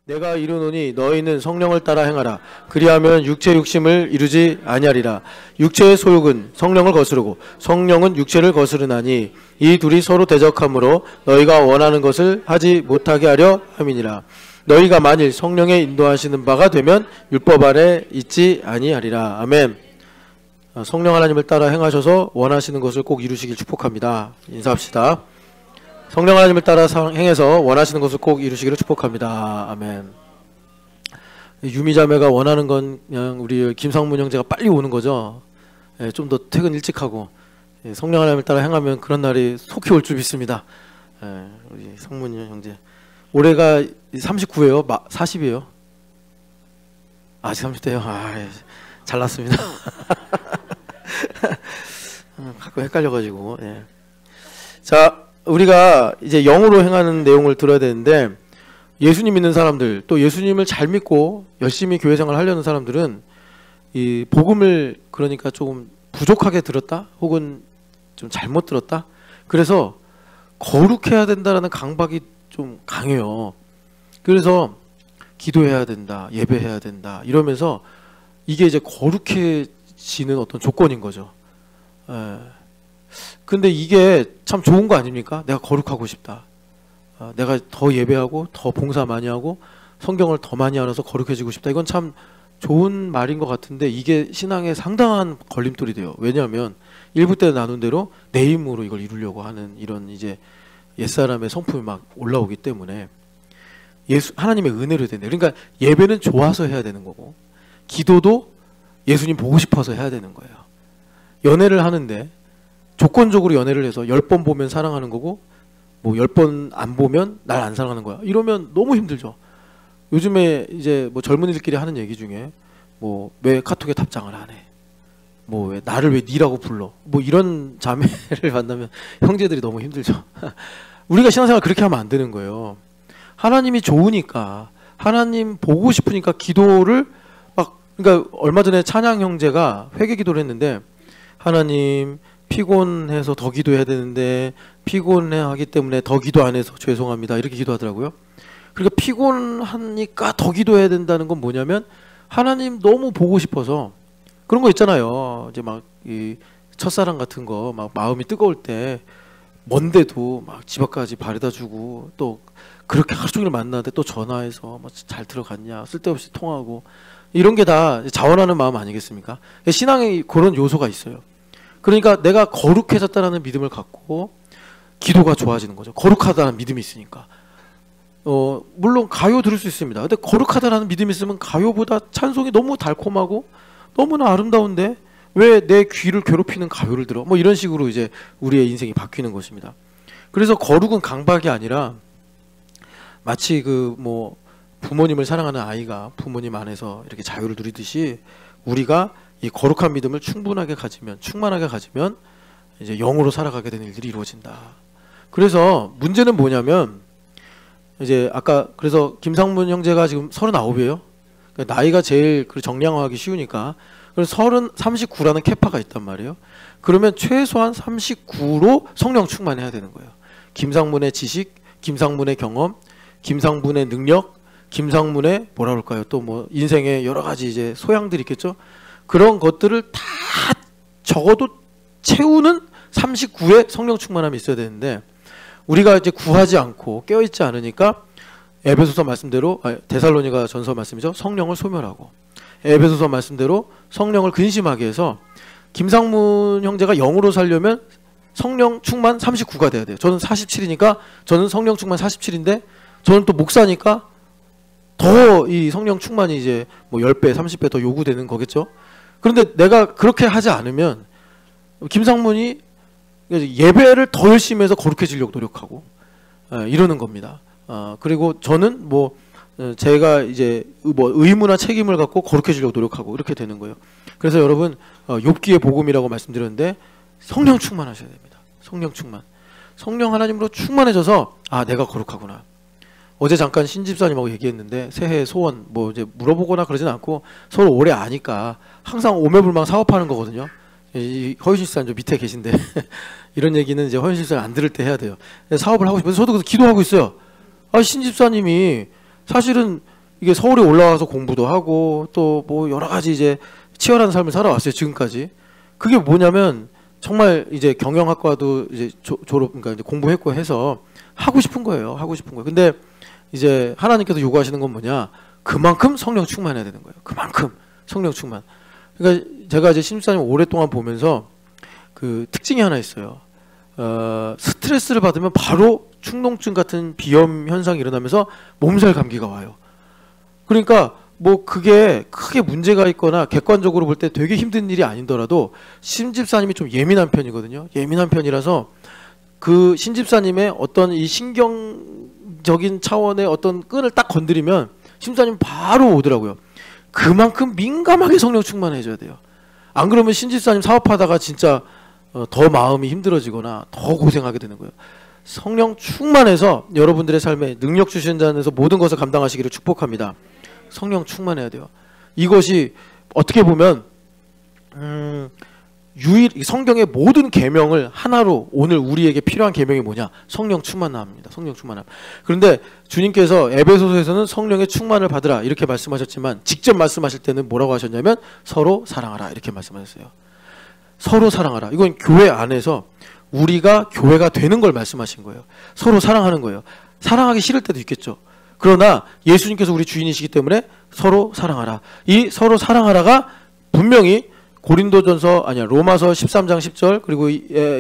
내가 이르노니 너희는 성령을 따라 행하라. 그리하면 육체 욕심을 이루지 아니하리라. 육체의 소욕은 성령을 거스르고 성령은 육체를 거스르나니 이 둘이 서로 대적하므로 너희가 원하는 것을 하지 못하게 하려 함이니라. 너희가 만일 성령의 인도하시는 바가 되면 율법 아래 있지 아니하리라. 아멘. 성령 하나님을 따라 행하셔서 원하시는 것을 꼭 이루시길 축복합니다. 인사합시다. 성령 하나님을 따라 행해서 원하시는 것을 꼭 이루시기를 축복합니다. 아멘. 유미자매가 원하는 건 그냥 우리 김상문 형제가 빨리 오는 거죠. 예, 좀 더 퇴근 일찍 하고 성령 하나님을 따라 행하면 그런 날이 속히 올 줄 믿습니다. 예, 우리 상문 형제 올해가 39예요? 40이에요? 아직 30대요? 잘났습니다. 가끔 헷갈려가지고. 예. 자, 우리가 이제 영으로 행하는 내용을 들어야 되는데, 예수님 믿는 사람들, 또 예수님을 잘 믿고 열심히 교회 생활 하려는 사람들은 이 복음을 그러니까 조금 부족하게 들었다, 혹은 좀 잘못 들었다. 그래서 거룩해야 된다라는 강박이 좀 강해요. 그래서 기도해야 된다, 예배해야 된다 이러면서 이게 이제 거룩해지는 어떤 조건인 거죠. 근데 이게 참 좋은 거 아닙니까? 내가 거룩하고 싶다. 내가 더 예배하고 더 봉사 많이 하고 성경을 더 많이 알아서 거룩해지고 싶다. 이건 참 좋은 말인 것 같은데 이게 신앙에 상당한 걸림돌이 돼요. 왜냐하면 일부 때 나눈 대로 내 힘으로 이걸 이루려고 하는 이런 이제 옛사람의 성품이 막 올라오기 때문에 하나님의 은혜로 되네. 그러니까 예배는 좋아서 해야 되는 거고 기도도 예수님 보고 싶어서 해야 되는 거예요. 연애를 하는데 조건적으로 연애를 해서 10번 보면 사랑하는 거고 뭐 10번 안 보면 날 안 사랑하는 거야. 이러면 너무 힘들죠. 요즘에 이제 뭐 젊은이들끼리 하는 얘기 중에 뭐 왜 카톡에 답장을 안 해? 뭐 왜 나를 왜 니라고 불러? 뭐 이런 자매를 만나면 형제들이 너무 힘들죠. 우리가 신앙생활 그렇게 하면 안 되는 거예요. 하나님이 좋으니까 하나님 보고 싶으니까 기도를 막 그러니까 얼마 전에 찬양 형제가 회개 기도를 했는데 하나님 피곤해서 더 기도해야 되는데 피곤해하기 때문에 더 기도 안 해서 죄송합니다 이렇게 기도하더라고요. 그러니까 피곤하니까 더 기도해야 된다는 건 뭐냐면 하나님 너무 보고 싶어서 그런 거 있잖아요. 이제 막 이 첫사랑 같은 거 막 마음이 뜨거울 때 먼데도 막 집 앞까지 바래다 주고 또 그렇게 하루 종일 만나는데 또 전화해서 뭐 잘 들어갔냐 쓸데없이 통화하고 이런 게 다 자원하는 마음 아니겠습니까? 신앙에 그런 요소가 있어요. 그러니까 내가 거룩해졌다는 믿음을 갖고 기도가 좋아지는 거죠. 거룩하다는 믿음이 있으니까. 물론 가요 들을 수 있습니다. 근데 거룩하다는 믿음이 있으면 가요보다 찬송이 너무 달콤하고 너무나 아름다운데 왜 내 귀를 괴롭히는 가요를 들어? 뭐 이런 식으로 이제 우리의 인생이 바뀌는 것입니다. 그래서 거룩은 강박이 아니라 마치 그 뭐 부모님을 사랑하는 아이가 부모님 안에서 이렇게 자유를 누리듯이 우리가 이 거룩한 믿음을 충분하게 가지면 충만하게 가지면 이제 영으로 살아가게 되는 일들이 이루어진다. 그래서 문제는 뭐냐면 이제 아까 그래서 김상문 형제가 지금 39이에요. 그러니까 나이가 제일 정량화하기 쉬우니까 그래서 39라는 캐파가 있단 말이에요. 그러면 최소한 39로 성령 충만해야 되는 거예요. 김상문의 지식, 김상문의 경험, 김상문의 능력, 김상문의 뭐라 그럴까요? 또 뭐 인생의 여러 가지 이제 소양들이 있겠죠. 그런 것들을 다 적어도 채우는 39의 성령 충만함이 있어야 되는데 우리가 이제 구하지 않고 깨어있지 않으니까 에베소서 말씀대로 데살로니가 전서 말씀이죠. 성령을 소멸하고 에베소서 말씀대로 성령을 근심하게 해서 김상문 형제가 영으로 살려면 성령 충만 39가 돼야 돼요. 저는 47이니까 저는 성령 충만 47인데 저는 또 목사니까 더 이 성령 충만이 이제 뭐 10배, 30배 더 요구되는 거겠죠. 그런데 내가 그렇게 하지 않으면 김상문이 예배를 더 열심히 해서 거룩해지려고 노력하고 이러는 겁니다. 그리고 저는 뭐 제가 이제 뭐 의무나 책임을 갖고 거룩해지려고 노력하고 이렇게 되는 거예요. 그래서 여러분 욥기의 복음이라고 말씀드렸는데 성령 충만하셔야 됩니다. 성령 충만. 성령 하나님으로 충만해져서 아 내가 거룩하구나. 어제 잠깐 신집사님하고 얘기했는데 새해 소원 뭐 이제 물어보거나 그러진 않고 서로 오래 아니까 항상 오매불망 사업하는 거거든요. 이 허윤실 집사님 저 밑에 계신데 이런 얘기는 이제 허윤실 집사님 안 들을 때 해야 돼요. 사업을 하고 싶어서 저도 그래서 기도하고 있어요. 아 신집사님이 사실은 이게 서울에 올라와서 공부도 하고 또 뭐 여러 가지 이제 치열한 삶을 살아왔어요 지금까지. 그게 뭐냐면 정말 이제 경영학과도 이제 졸업 그러니까 이제 공부했고 해서 하고 싶은 거예요. 하고 싶은 거예요. 근데 이제 하나님께서 요구하시는 건 뭐냐? 그만큼 성령 충만해야 되는 거예요. 그만큼 성령 충만. 그러니까 제가 이제 신입사님 오랫동안 보면서 그 특징이 하나 있어요. 스트레스를 받으면 바로 축농증 같은 비염 현상이 일어나면서 몸살 감기가 와요. 그러니까 뭐 그게 크게 문제가 있거나 객관적으로 볼 때 되게 힘든 일이 아니더라도 신집사님이 좀 예민한 편이거든요. 예민한 편이라서 그 신집사님의 어떤 이 신경적인 차원의 어떤 끈을 딱 건드리면 신집사님 바로 오더라고요. 그만큼 민감하게 성령 충만해져야 돼요. 안 그러면 신집사님 사업하다가 진짜 더 마음이 힘들어지거나 더 고생하게 되는 거예요. 성령 충만해서 여러분들의 삶에 능력 주시는 자 안에서 모든 것을 감당하시기를 축복합니다. 성령 충만해야 돼요. 이것이 어떻게 보면 성경의 모든 계명을 하나로 오늘 우리에게 필요한 계명이 뭐냐? 성령 충만함입니다. 성령 충만함. 그런데 주님께서 에베소서에서는 성령의 충만을 받으라 이렇게 말씀하셨지만 직접 말씀하실 때는 뭐라고 하셨냐면 서로 사랑하라 이렇게 말씀하셨어요. 서로 사랑하라. 이건 교회 안에서 우리가 교회가 되는 걸 말씀하신 거예요. 서로 사랑하는 거예요. 사랑하기 싫을 때도 있겠죠. 그러나 예수님께서 우리 주인이시기 때문에 서로 사랑하라. 이 서로 사랑하라가 분명히 로마서 13장 10절 그리고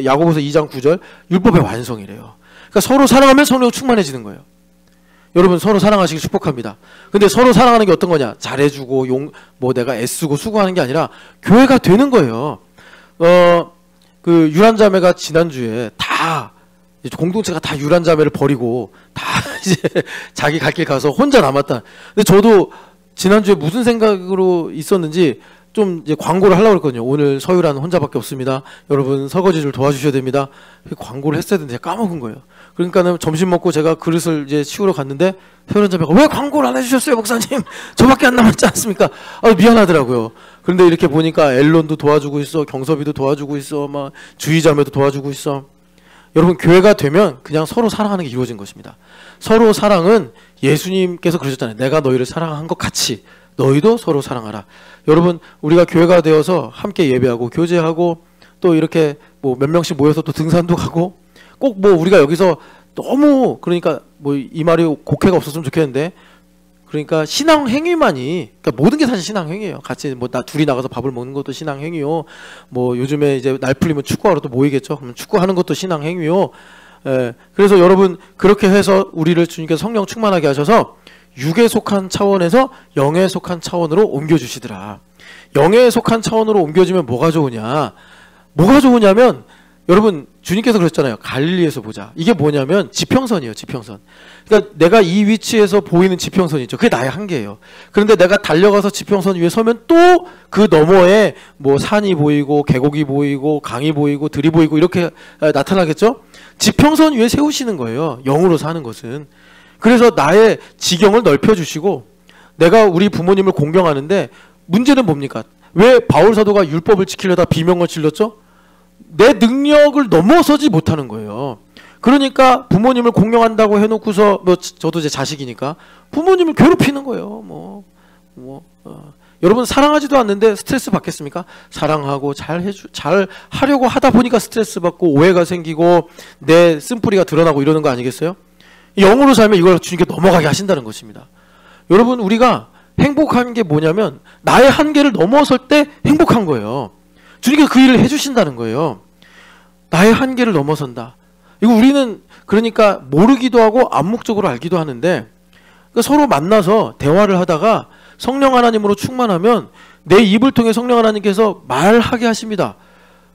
야고보서 2장 9절 율법의 완성이래요. 그러니까 서로 사랑하면 성령 충만해지는 거예요. 여러분 서로 사랑하시기 축복합니다. 근데 서로 사랑하는 게 어떤 거냐? 잘해주고 내가 애쓰고 수고하는 게 아니라 교회가 되는 거예요. 그 유란자매가 지난주에 다 공동체가 다 유란자매를 버리고 다 이제 자기 갈 길 가서 혼자 남았다. 근데 저도 지난주에 무슨 생각으로 있었는지 좀 이제 광고를 하려고 했거든요. 오늘 서유란 혼자밖에 없습니다. 여러분 설거지 좀 도와주셔야 됩니다. 광고를 했어야 되는데 제가 까먹은 거예요. 그러니까는 점심 먹고 제가 그릇을 이제 치우러 갔는데 서유란자매가 왜 광고를 안 해주셨어요, 목사님? 저밖에 안 남았지 않습니까? 미안하더라고요. 그런데 이렇게 보니까 앨런도 도와주고 있어, 경섭이도 도와주고 있어, 막 주의자매도 도와주고 있어. 여러분 교회가 되면 그냥 서로 사랑하는 게 이루어진 것입니다. 서로 사랑은 예수님께서 그러셨잖아요. 내가 너희를 사랑한 것 같이 너희도 서로 사랑하라. 여러분 우리가 교회가 되어서 함께 예배하고 교제하고 또 이렇게 뭐 몇 명씩 모여서 또 등산도 가고 꼭 뭐 우리가 여기서 너무 그러니까 뭐 이 말이 곡해가 없었으면 좋겠는데 그러니까 신앙 행위만이 그러니까 모든 게 사실 신앙 행위예요. 같이 뭐 둘이 나가서 밥을 먹는 것도 신앙 행위요. 뭐 요즘에 이제 날 풀리면 축구하러 또 모이겠죠. 그럼 축구하는 것도 신앙 행위요. 그래서 여러분 그렇게 해서 우리를 주님께서 성령 충만하게 하셔서 육에 속한 차원에서 영에 속한 차원으로 옮겨주시더라. 영에 속한 차원으로 옮겨지면 뭐가 좋으냐? 뭐가 좋으냐면 여러분 주님께서 그랬잖아요. 갈릴리에서 보자. 이게 뭐냐면 지평선이에요. 지평선. 그러니까 내가 이 위치에서 보이는 지평선이 있죠. 그게 나의 한계예요. 그런데 내가 달려가서 지평선 위에 서면 또 그 너머에 뭐 산이 보이고 계곡이 보이고 강이 보이고 들이 보이고 이렇게 나타나겠죠. 지평선 위에 세우시는 거예요. 영으로 사는 것은. 그래서 나의 지경을 넓혀주시고 내가 우리 부모님을 공경하는데 문제는 뭡니까? 왜 바울 사도가 율법을 지키려다 비명을 질렀죠? 내 능력을 넘어서지 못하는 거예요. 그러니까 부모님을 공경한다고 해놓고서 뭐 저도 제 자식이니까 부모님을 괴롭히는 거예요. 여러분 사랑하지도 않는데 스트레스 받겠습니까? 사랑하고 잘 하려고 하다 보니까 스트레스 받고 오해가 생기고 내 쓴뿌리가 드러나고 이러는 거 아니겠어요? 영으로 살면 이걸 주님께 넘어가게 하신다는 것입니다. 여러분 우리가 행복한 게 뭐냐면 나의 한계를 넘어설 때 행복한 거예요. 주님께서 그 일을 해주신다는 거예요. 나의 한계를 넘어선다. 이거 우리는 그러니까 모르기도 하고 암묵적으로 알기도 하는데 그러니까 서로 만나서 대화를 하다가 성령 하나님으로 충만하면 내 입을 통해 성령 하나님께서 말하게 하십니다.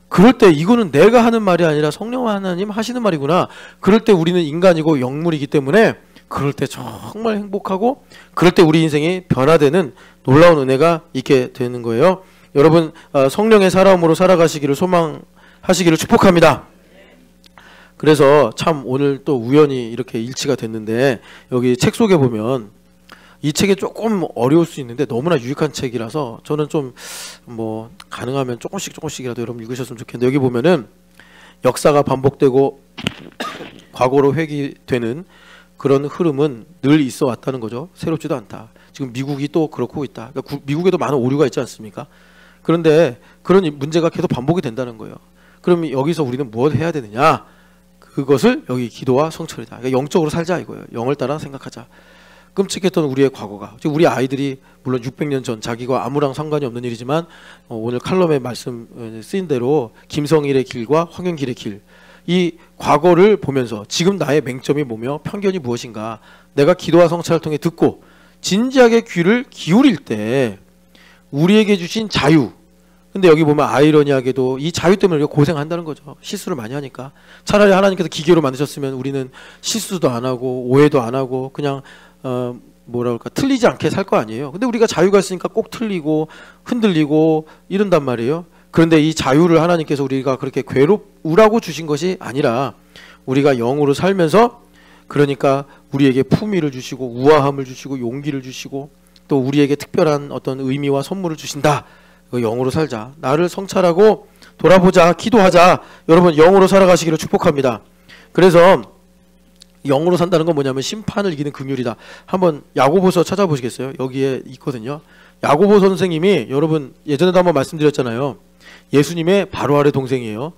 그럴 때 이거는 내가 하는 말이 아니라 성령 하나님 하시는 말이구나. 그럴 때 우리는 인간이고 영물이기 때문에 그럴 때 정말 행복하고 그럴 때 우리 인생이 변화되는 놀라운 은혜가 있게 되는 거예요. 여러분 성령의 살아옴으로 살아가시기를 소망하시기를 축복합니다. 그래서 참 오늘 또 우연히 이렇게 일치가 됐는데 여기 책 속에 보면 이 책이 조금 어려울 수 있는데 너무나 유익한 책이라서 저는 좀 뭐 가능하면 조금씩이라도 여러분 읽으셨으면 좋겠는데 여기 보면은 역사가 반복되고 과거로 회귀되는 그런 흐름은 늘 있어 왔다는 거죠. 새롭지도 않다. 지금 미국이 또 그렇고 있다. 그러니까 미국에도 많은 오류가 있지 않습니까? 그런데 그런 문제가 계속 반복이 된다는 거예요. 그럼 여기서 우리는 무엇을 해야 되느냐? 그것을 여기 기도와 성철이다. 그러니까 영적으로 살자 이거예요. 영을 따라 생각하자. 끔찍했던 우리의 과거가, 우리 아이들이 물론 600년 전 자기가 아무랑 상관이 없는 일이지만 오늘 칼럼에 말씀 쓰인 대로 김성일의 길과 황현길의 길, 이 과거를 보면서 지금 나의 맹점이 뭐며 편견이 무엇인가 내가 기도와 성찰을 통해 듣고 진지하게 귀를 기울일 때 우리에게 주신 자유, 근데 여기 보면 아이러니하게도 이 자유 때문에 우리가 고생한다는 거죠. 실수를 많이 하니까. 차라리 하나님께서 기계로 만드셨으면 우리는 실수도 안 하고 오해도 안 하고 그냥 뭐라 그럴까, 틀리지 않게 살 거 아니에요. 근데 우리가 자유가 있으니까 꼭 틀리고 흔들리고 이런단 말이에요. 그런데 이 자유를 하나님께서 우리가 그렇게 괴롭우라고 주신 것이 아니라 우리가 영으로 살면서, 그러니까 우리에게 품위를 주시고 우아함을 주시고 용기를 주시고 또 우리에게 특별한 어떤 의미와 선물을 주신다. 영으로 살자. 나를 성찰하고 돌아보자. 기도하자. 여러분 영으로 살아가시기를 축복합니다. 그래서 영으로 산다는 건 뭐냐면 심판을 이기는 긍휼이다. 한번 야고보서 찾아보시겠어요? 여기에 있거든요. 야고보 선생님이, 여러분 예전에도 한번 말씀드렸잖아요. 예수님의 바로 아래 동생이에요.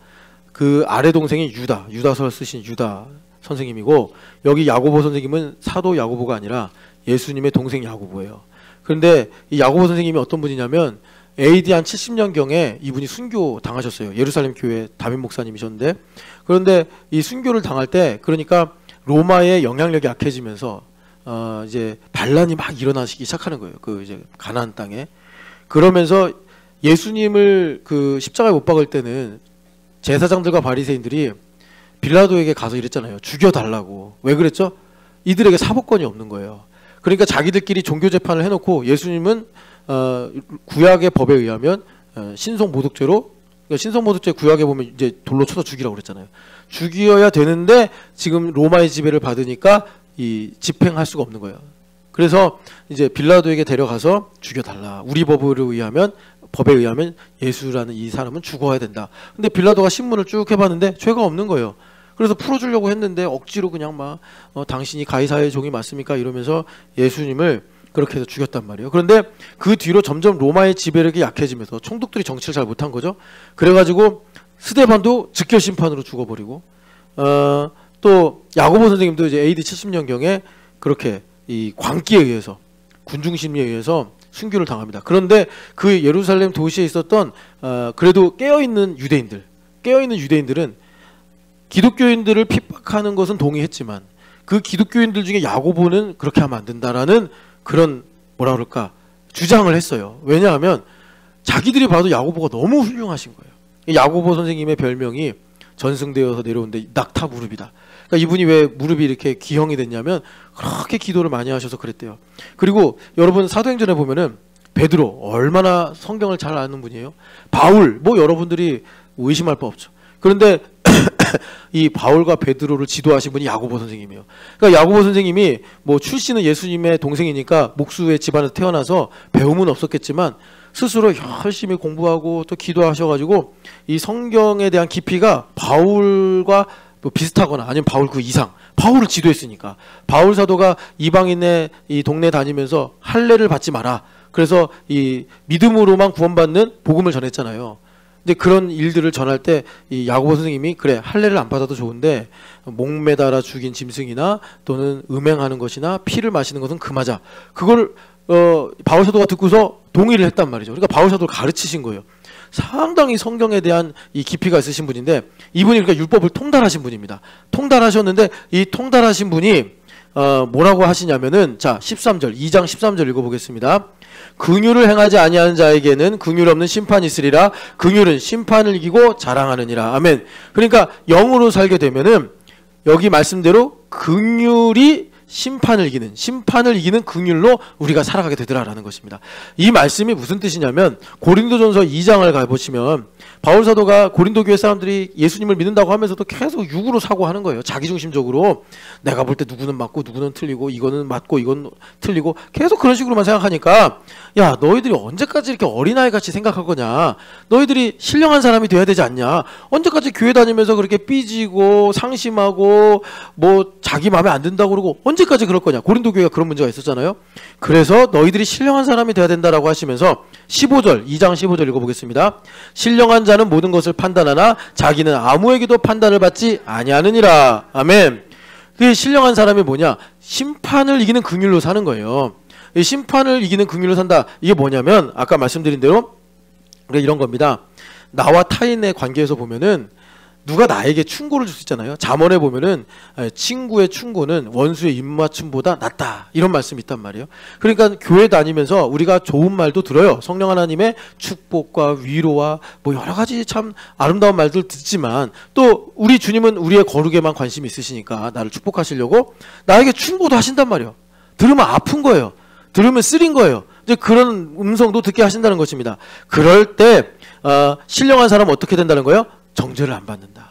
그 아래 동생이 유다서를 쓰신 유다 선생님이고, 여기 야고보 선생님은 사도 야고보가 아니라 예수님의 동생 야고보예요. 그런데 이 야고보 선생님이 어떤 분이냐면 AD 한 70년경에 이분이 순교 당하셨어요. 예루살렘 교회 담임 목사님이셨는데, 그런데 이 순교를 당할 때, 그러니까 로마의 영향력이 약해지면서 이제 반란이 막 일어나기 시작하는 거예요. 그 이제 가나안 땅에. 그러면서 예수님을 그 십자가에 못 박을 때는 제사장들과 바리새인들이 빌라도에게 가서 이랬잖아요. 죽여달라고. 왜 그랬죠? 이들에게 사법권이 없는 거예요. 그러니까 자기들끼리 종교 재판을 해놓고 예수님은 구약의 법에 의하면 신성모독죄로, 그러니까 신성모독죄 구약에 보면 이제 돌로 쳐서 죽이라고 그랬잖아요. 죽여야 되는데 지금 로마의 지배를 받으니까 이 집행할 수가 없는 거예요. 그래서 이제 빌라도에게 데려가서 죽여달라. 우리 법에 의하면 예수라는 이 사람은 죽어야 된다. 근데 빌라도가 신문을 쭉 해봤는데 죄가 없는 거예요. 그래서 풀어주려고 했는데 억지로 그냥 막 당신이 가이사의 종이 맞습니까? 이러면서 예수님을 그렇게 해서 죽였단 말이에요. 그런데 그 뒤로 점점 로마의 지배력이 약해지면서 총독들이 정치를 잘 못한 거죠. 그래가지고 스데반도 즉결 심판으로 죽어버리고, 또 야고보 선생님도 이제 AD 70년경에 그렇게 이 광기에 의해서, 군중 심리에 의해서 순교를 당합니다. 그런데 그 예루살렘 도시에 있었던 그래도 깨어있는 유대인들은 기독교인들을 핍박하는 것은 동의했지만 그 기독교인들 중에 야고보는 그렇게 하면 안 된다라는 그런 뭐라 그럴까 주장을 했어요. 왜냐하면 자기들이 봐도 야고보가 너무 훌륭하신 거예요. 야고보 선생님의 별명이 전승되어서 내려오는데 낙타 무릎이다. 그러니까 이분이 왜 무릎이 이렇게 기형이 됐냐면 그렇게 기도를 많이 하셔서 그랬대요. 그리고 여러분 사도행전에 보면은 베드로 얼마나 성경을 잘 아는 분이에요. 바울 뭐 여러분들이 의심할 바 없죠. 그런데 이 바울과 베드로를 지도하신 분이 야고보 선생님이에요. 그러니까 야고보 선생님이 뭐 출신은 예수님의 동생이니까 목수의 집안에서 태어나서 배움은 없었겠지만 스스로 열심히 공부하고 또 기도하셔가지고 이 성경에 대한 깊이가 바울과 뭐 비슷하거나 아니면 바울 그 이상, 바울을 지도했으니까. 바울 사도가 이방인의 이 동네 다니면서 할례를 받지 마라. 그래서 이 믿음으로만 구원받는 복음을 전했잖아요. 근데 그런 일들을 전할 때 이 야고보 선생님이 그래 할례를 안 받아도 좋은데 목매달아 죽인 짐승이나 또는 음행하는 것이나 피를 마시는 것은 금하자. 그걸 바울 사도가 듣고서 동의를 했단 말이죠. 그러니까 바울 사도를 가르치신 거예요. 상당히 성경에 대한 이 깊이가 있으신 분인데 이분이 그러니까 율법을 통달하신 분입니다. 통달하셨는데 이 통달하신 분이 뭐라고 하시냐면은 자 13절 2장 13절 읽어보겠습니다. 긍휼을 행하지 아니하는 자에게는 긍휼 없는 심판이 있으리라. 긍휼은 심판을 이기고 자랑하느니라. 아멘. 그러니까 영으로 살게 되면은 여기 말씀대로 긍휼이 심판을 이기는 긍휼로 우리가 살아가게 되더라라는 것입니다. 이 말씀이 무슨 뜻이냐면 고린도전서 2장을 가보시면 바울 사도가 고린도 교회 사람들이 예수님을 믿는다고 하면서도 계속 육으로 사고하는 거예요. 자기중심적으로 내가 볼 때 누구는 맞고 누구는 틀리고 이거는 맞고 이건 틀리고 계속 그런 식으로만 생각하니까 야 너희들이 언제까지 이렇게 어린아이같이 생각할 거냐. 너희들이 신령한 사람이 돼야 되지 않냐. 언제까지 교회 다니면서 그렇게 삐지고 상심하고 뭐 자기 마음에 안 든다고 그러고 언제까지 그럴 거냐. 고린도 교회가 그런 문제가 있었잖아요. 그래서 너희들이 신령한 사람이 돼야 된다라고 하시면서 15절 2장 15절 읽어보겠습니다. 신령한 자는 모든 것을 판단하나 자기는 아무에게도 판단을 받지 아니하느니라. 아멘. 그 신령한 사람이 뭐냐? 심판을 이기는 긍휼로 사는 거예요. 이 심판을 이기는 긍휼로 산다. 이게 뭐냐면 아까 말씀드린 대로 이런 겁니다. 나와 타인의 관계에서 보면은 누가 나에게 충고를 줄 수 있잖아요. 잠언에 보면은 친구의 충고는 원수의 입맞춤보다 낫다 이런 말씀이 있단 말이에요. 그러니까 교회 다니면서 우리가 좋은 말도 들어요. 성령 하나님의 축복과 위로와 뭐 여러 가지 참 아름다운 말들 듣지만 또 우리 주님은 우리의 거룩에만 관심이 있으시니까 나를 축복하시려고 나에게 충고도 하신단 말이에요. 들으면 아픈 거예요. 들으면 쓰린 거예요. 이제 그런 음성도 듣게 하신다는 것입니다. 그럴 때 신령한 사람은 어떻게 된다는 거예요? 정죄를 안 받는다.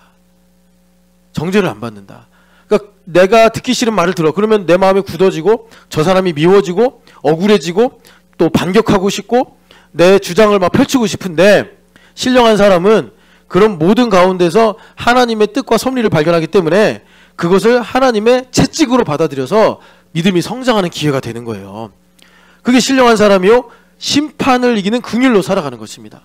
정죄를 안 받는다. 그러니까 내가 듣기 싫은 말을 들어. 그러면 내 마음이 굳어지고 저 사람이 미워지고 억울해지고 또 반격하고 싶고 내 주장을 막 펼치고 싶은데 신령한 사람은 그런 모든 가운데서 하나님의 뜻과 섭리를 발견하기 때문에 그것을 하나님의 채찍으로 받아들여서 믿음이 성장하는 기회가 되는 거예요. 그게 신령한 사람이요. 심판을 이기는 긍휼로 살아가는 것입니다.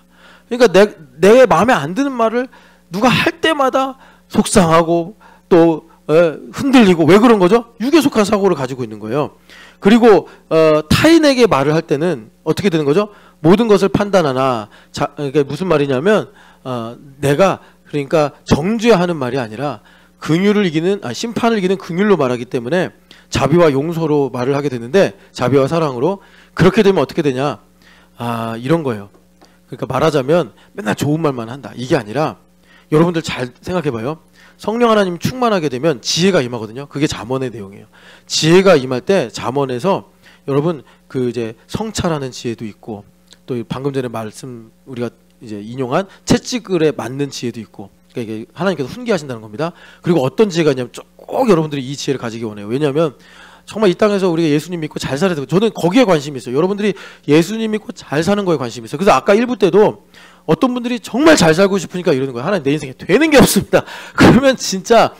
그러니까 내 마음에 안 드는 말을 누가 할 때마다 속상하고 또 흔들리고 왜 그런 거죠? 육에 속한 사고를 가지고 있는 거예요. 그리고 타인에게 말을 할 때는 어떻게 되는 거죠? 모든 것을 판단하나 그러니까 무슨 말이냐면 내가 그러니까 정죄하는 말이 아니라 심판을 이기는 긍휼로 말하기 때문에 자비와 용서로 말을 하게 되는데 자비와 사랑으로 그렇게 되면 어떻게 되냐? 이런 거예요. 그러니까 말하자면 맨날 좋은 말만 한다. 이게 아니라 여러분들 잘 생각해봐요. 성령 하나님 충만하게 되면 지혜가 임하거든요. 그게 잠언의 내용이에요. 지혜가 임할 때 잠언에서 여러분 그 이제 성찰하는 지혜도 있고 또 방금 전에 말씀 우리가 이제 인용한 채찍을에 맞는 지혜도 있고 그러니까 이게 하나님께서 훈계하신다는 겁니다. 그리고 어떤 지혜가 있냐면 꼭 여러분들이 이 지혜를 가지기 원해요. 왜냐하면 정말 이 땅에서 우리가 예수님 믿고 잘 살아야 되고 저는 거기에 관심이 있어요. 여러분들이 예수님 믿고 잘 사는 거에 관심이 있어요. 그래서 아까 1부 때도 어떤 분들이 정말 잘 살고 싶으니까 이러는 거예요. 하나님 내 인생에 되는 게 없습니다. 그러면 진짜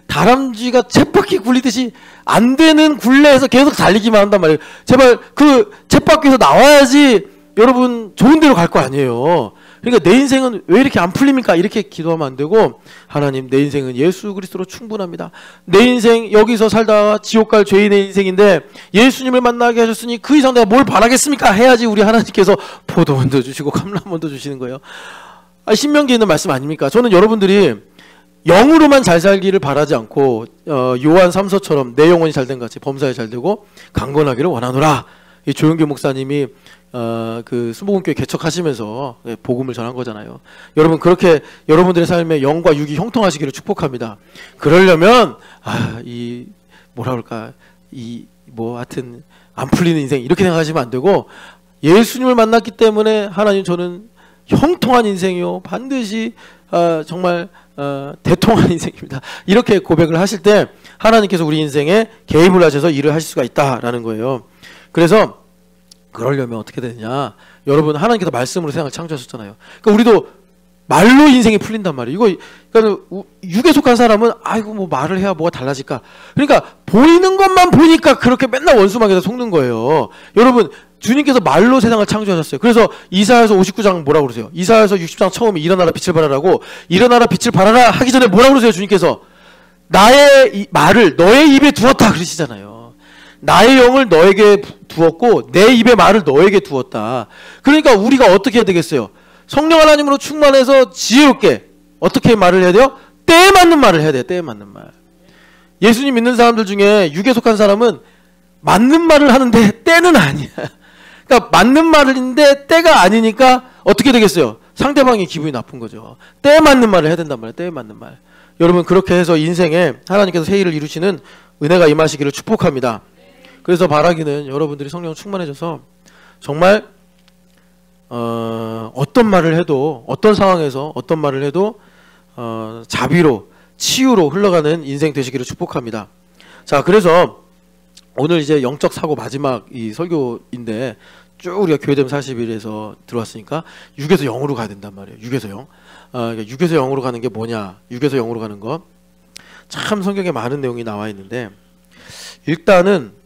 다람쥐가 쳇바퀴 굴리듯이 안 되는 굴레에서 계속 달리기만 한단 말이에요. 제발 그 쳇바퀴에서 나와야지 여러분 좋은 데로 갈 거 아니에요. 그러니까 내 인생은 왜 이렇게 안 풀립니까? 이렇게 기도하면 안 되고 하나님 내 인생은 예수 그리스도로 충분합니다. 내 인생 여기서 살다가 지옥 갈 죄인의 인생인데 예수님을 만나게 하셨으니 그 이상 내가 뭘 바라겠습니까? 해야지 우리 하나님께서 포도원도 주시고 감람원도 주시는 거예요. 신명기에 있는 말씀 아닙니까? 저는 여러분들이 영으로만 잘 살기를 바라지 않고 요한 3서처럼 내 영혼이 잘된 것 같이 범사에 잘되고 강건하기를 원하노라. 이 조영규 목사님이 그 순복음교회 개척하시면서 복음을 전한 거잖아요. 여러분 그렇게 여러분들의 삶에 영과 육이 형통하시기를 축복합니다. 그러려면 이 뭐라 그럴까 이 뭐 하여튼 안 풀리는 인생 이렇게 생각하시면 안 되고 예수님을 만났기 때문에 하나님 저는 형통한 인생이요 반드시 정말 대통한 인생입니다. 이렇게 고백을 하실 때 하나님께서 우리 인생에 개입을 하셔서 일을 하실 수가 있다라는 거예요. 그래서 그러려면 어떻게 되느냐? 여러분 하나님께서 말씀으로 세상을 창조하셨잖아요. 그러니까 우리도 말로 인생이 풀린단 말이에요. 그러니까 육에 속한 사람은 아이고 뭐 말을 해야 뭐가 달라질까? 그러니까 보이는 것만 보니까 그렇게 맨날 원수막에다 속는 거예요. 여러분 주님께서 말로 세상을 창조하셨어요. 그래서 이사야서 59장 뭐라고 그러세요? 이사야서 60장 처음에 일어나라 빛을 발하라고 일어나라 빛을 발하라 하기 전에 뭐라고 그러세요? 주님께서 나의 말을 너의 입에 두었다 그러시잖아요. 나의 영을 너에게 두었고 내 입의 말을 너에게 두었다. 그러니까 우리가 어떻게 해야 되겠어요? 성령 하나님으로 충만해서 지혜롭게 어떻게 말을 해야 돼요? 때에 맞는 말을 해야 돼요. 때에 맞는 말. 예수님 믿는 사람들 중에 육에 속한 사람은 맞는 말을 하는데 때는 아니야. 그러니까 맞는 말인데 때가 아니니까 어떻게 되겠어요? 상대방이 기분이 나쁜 거죠. 때에 맞는 말을 해야 된단 말이에요. 때에 맞는 말. 여러분 그렇게 해서 인생에 하나님께서 새 일을 이루시는 은혜가 임하시기를 축복합니다. 그래서 바라기는 여러분들이 성령 충만해져서 정말 어떤 말을 해도, 어떤 상황에서 어떤 말을 해도 자비로, 치유로 흘러가는 인생 되시기를 축복합니다. 자, 그래서 오늘 이제 영적 사고 마지막 이 설교인데 쭉 우리가 교회됨 40일에서 들어왔으니까 6에서 0으로 가야 된단 말이에요. 6에서 0. 그러니까 6에서 0으로 가는 게 뭐냐? 6에서 0으로 가는 거. 참 성경에 많은 내용이 나와 있는데 일단은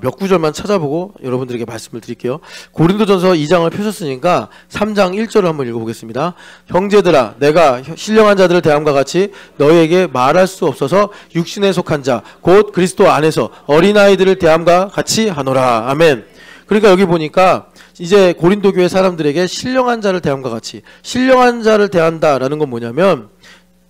몇 구절만 찾아보고 여러분들에게 말씀을 드릴게요. 고린도전서 2장을 펴셨으니까 3장 1절을 한번 읽어보겠습니다. 형제들아, 내가 신령한 자들을 대함과 같이 너희에게 말할 수 없어서 육신에 속한 자 곧 그리스도 안에서 어린아이들을 대함과 같이 하노라. 아멘. 그러니까 여기 보니까 이제 고린도 교회 사람들에게 신령한 자를 대함과 같이, 신령한 자를 대한다라는 건 뭐냐면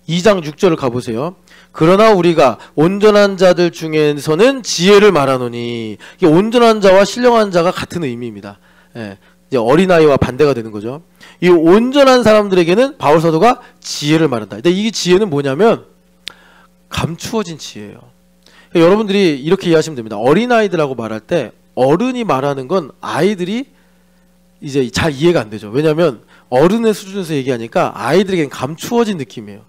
2장 6절을 가보세요. 그러나 우리가 온전한 자들 중에서는 지혜를 말하노니, 이게 온전한 자와 신령한 자가 같은 의미입니다. 예, 이제 어린아이와 반대가 되는 거죠. 이 온전한 사람들에게는 바울 사도가 지혜를 말한다. 근데 이 지혜는 뭐냐면 감추어진 지혜예요. 그러니까 여러분들이 이렇게 이해하시면 됩니다. 어린아이들하고 말할 때 어른이 말하는 건 아이들이 이제 잘 이해가 안 되죠. 왜냐하면 어른의 수준에서 얘기하니까 아이들에게는 감추어진 느낌이에요.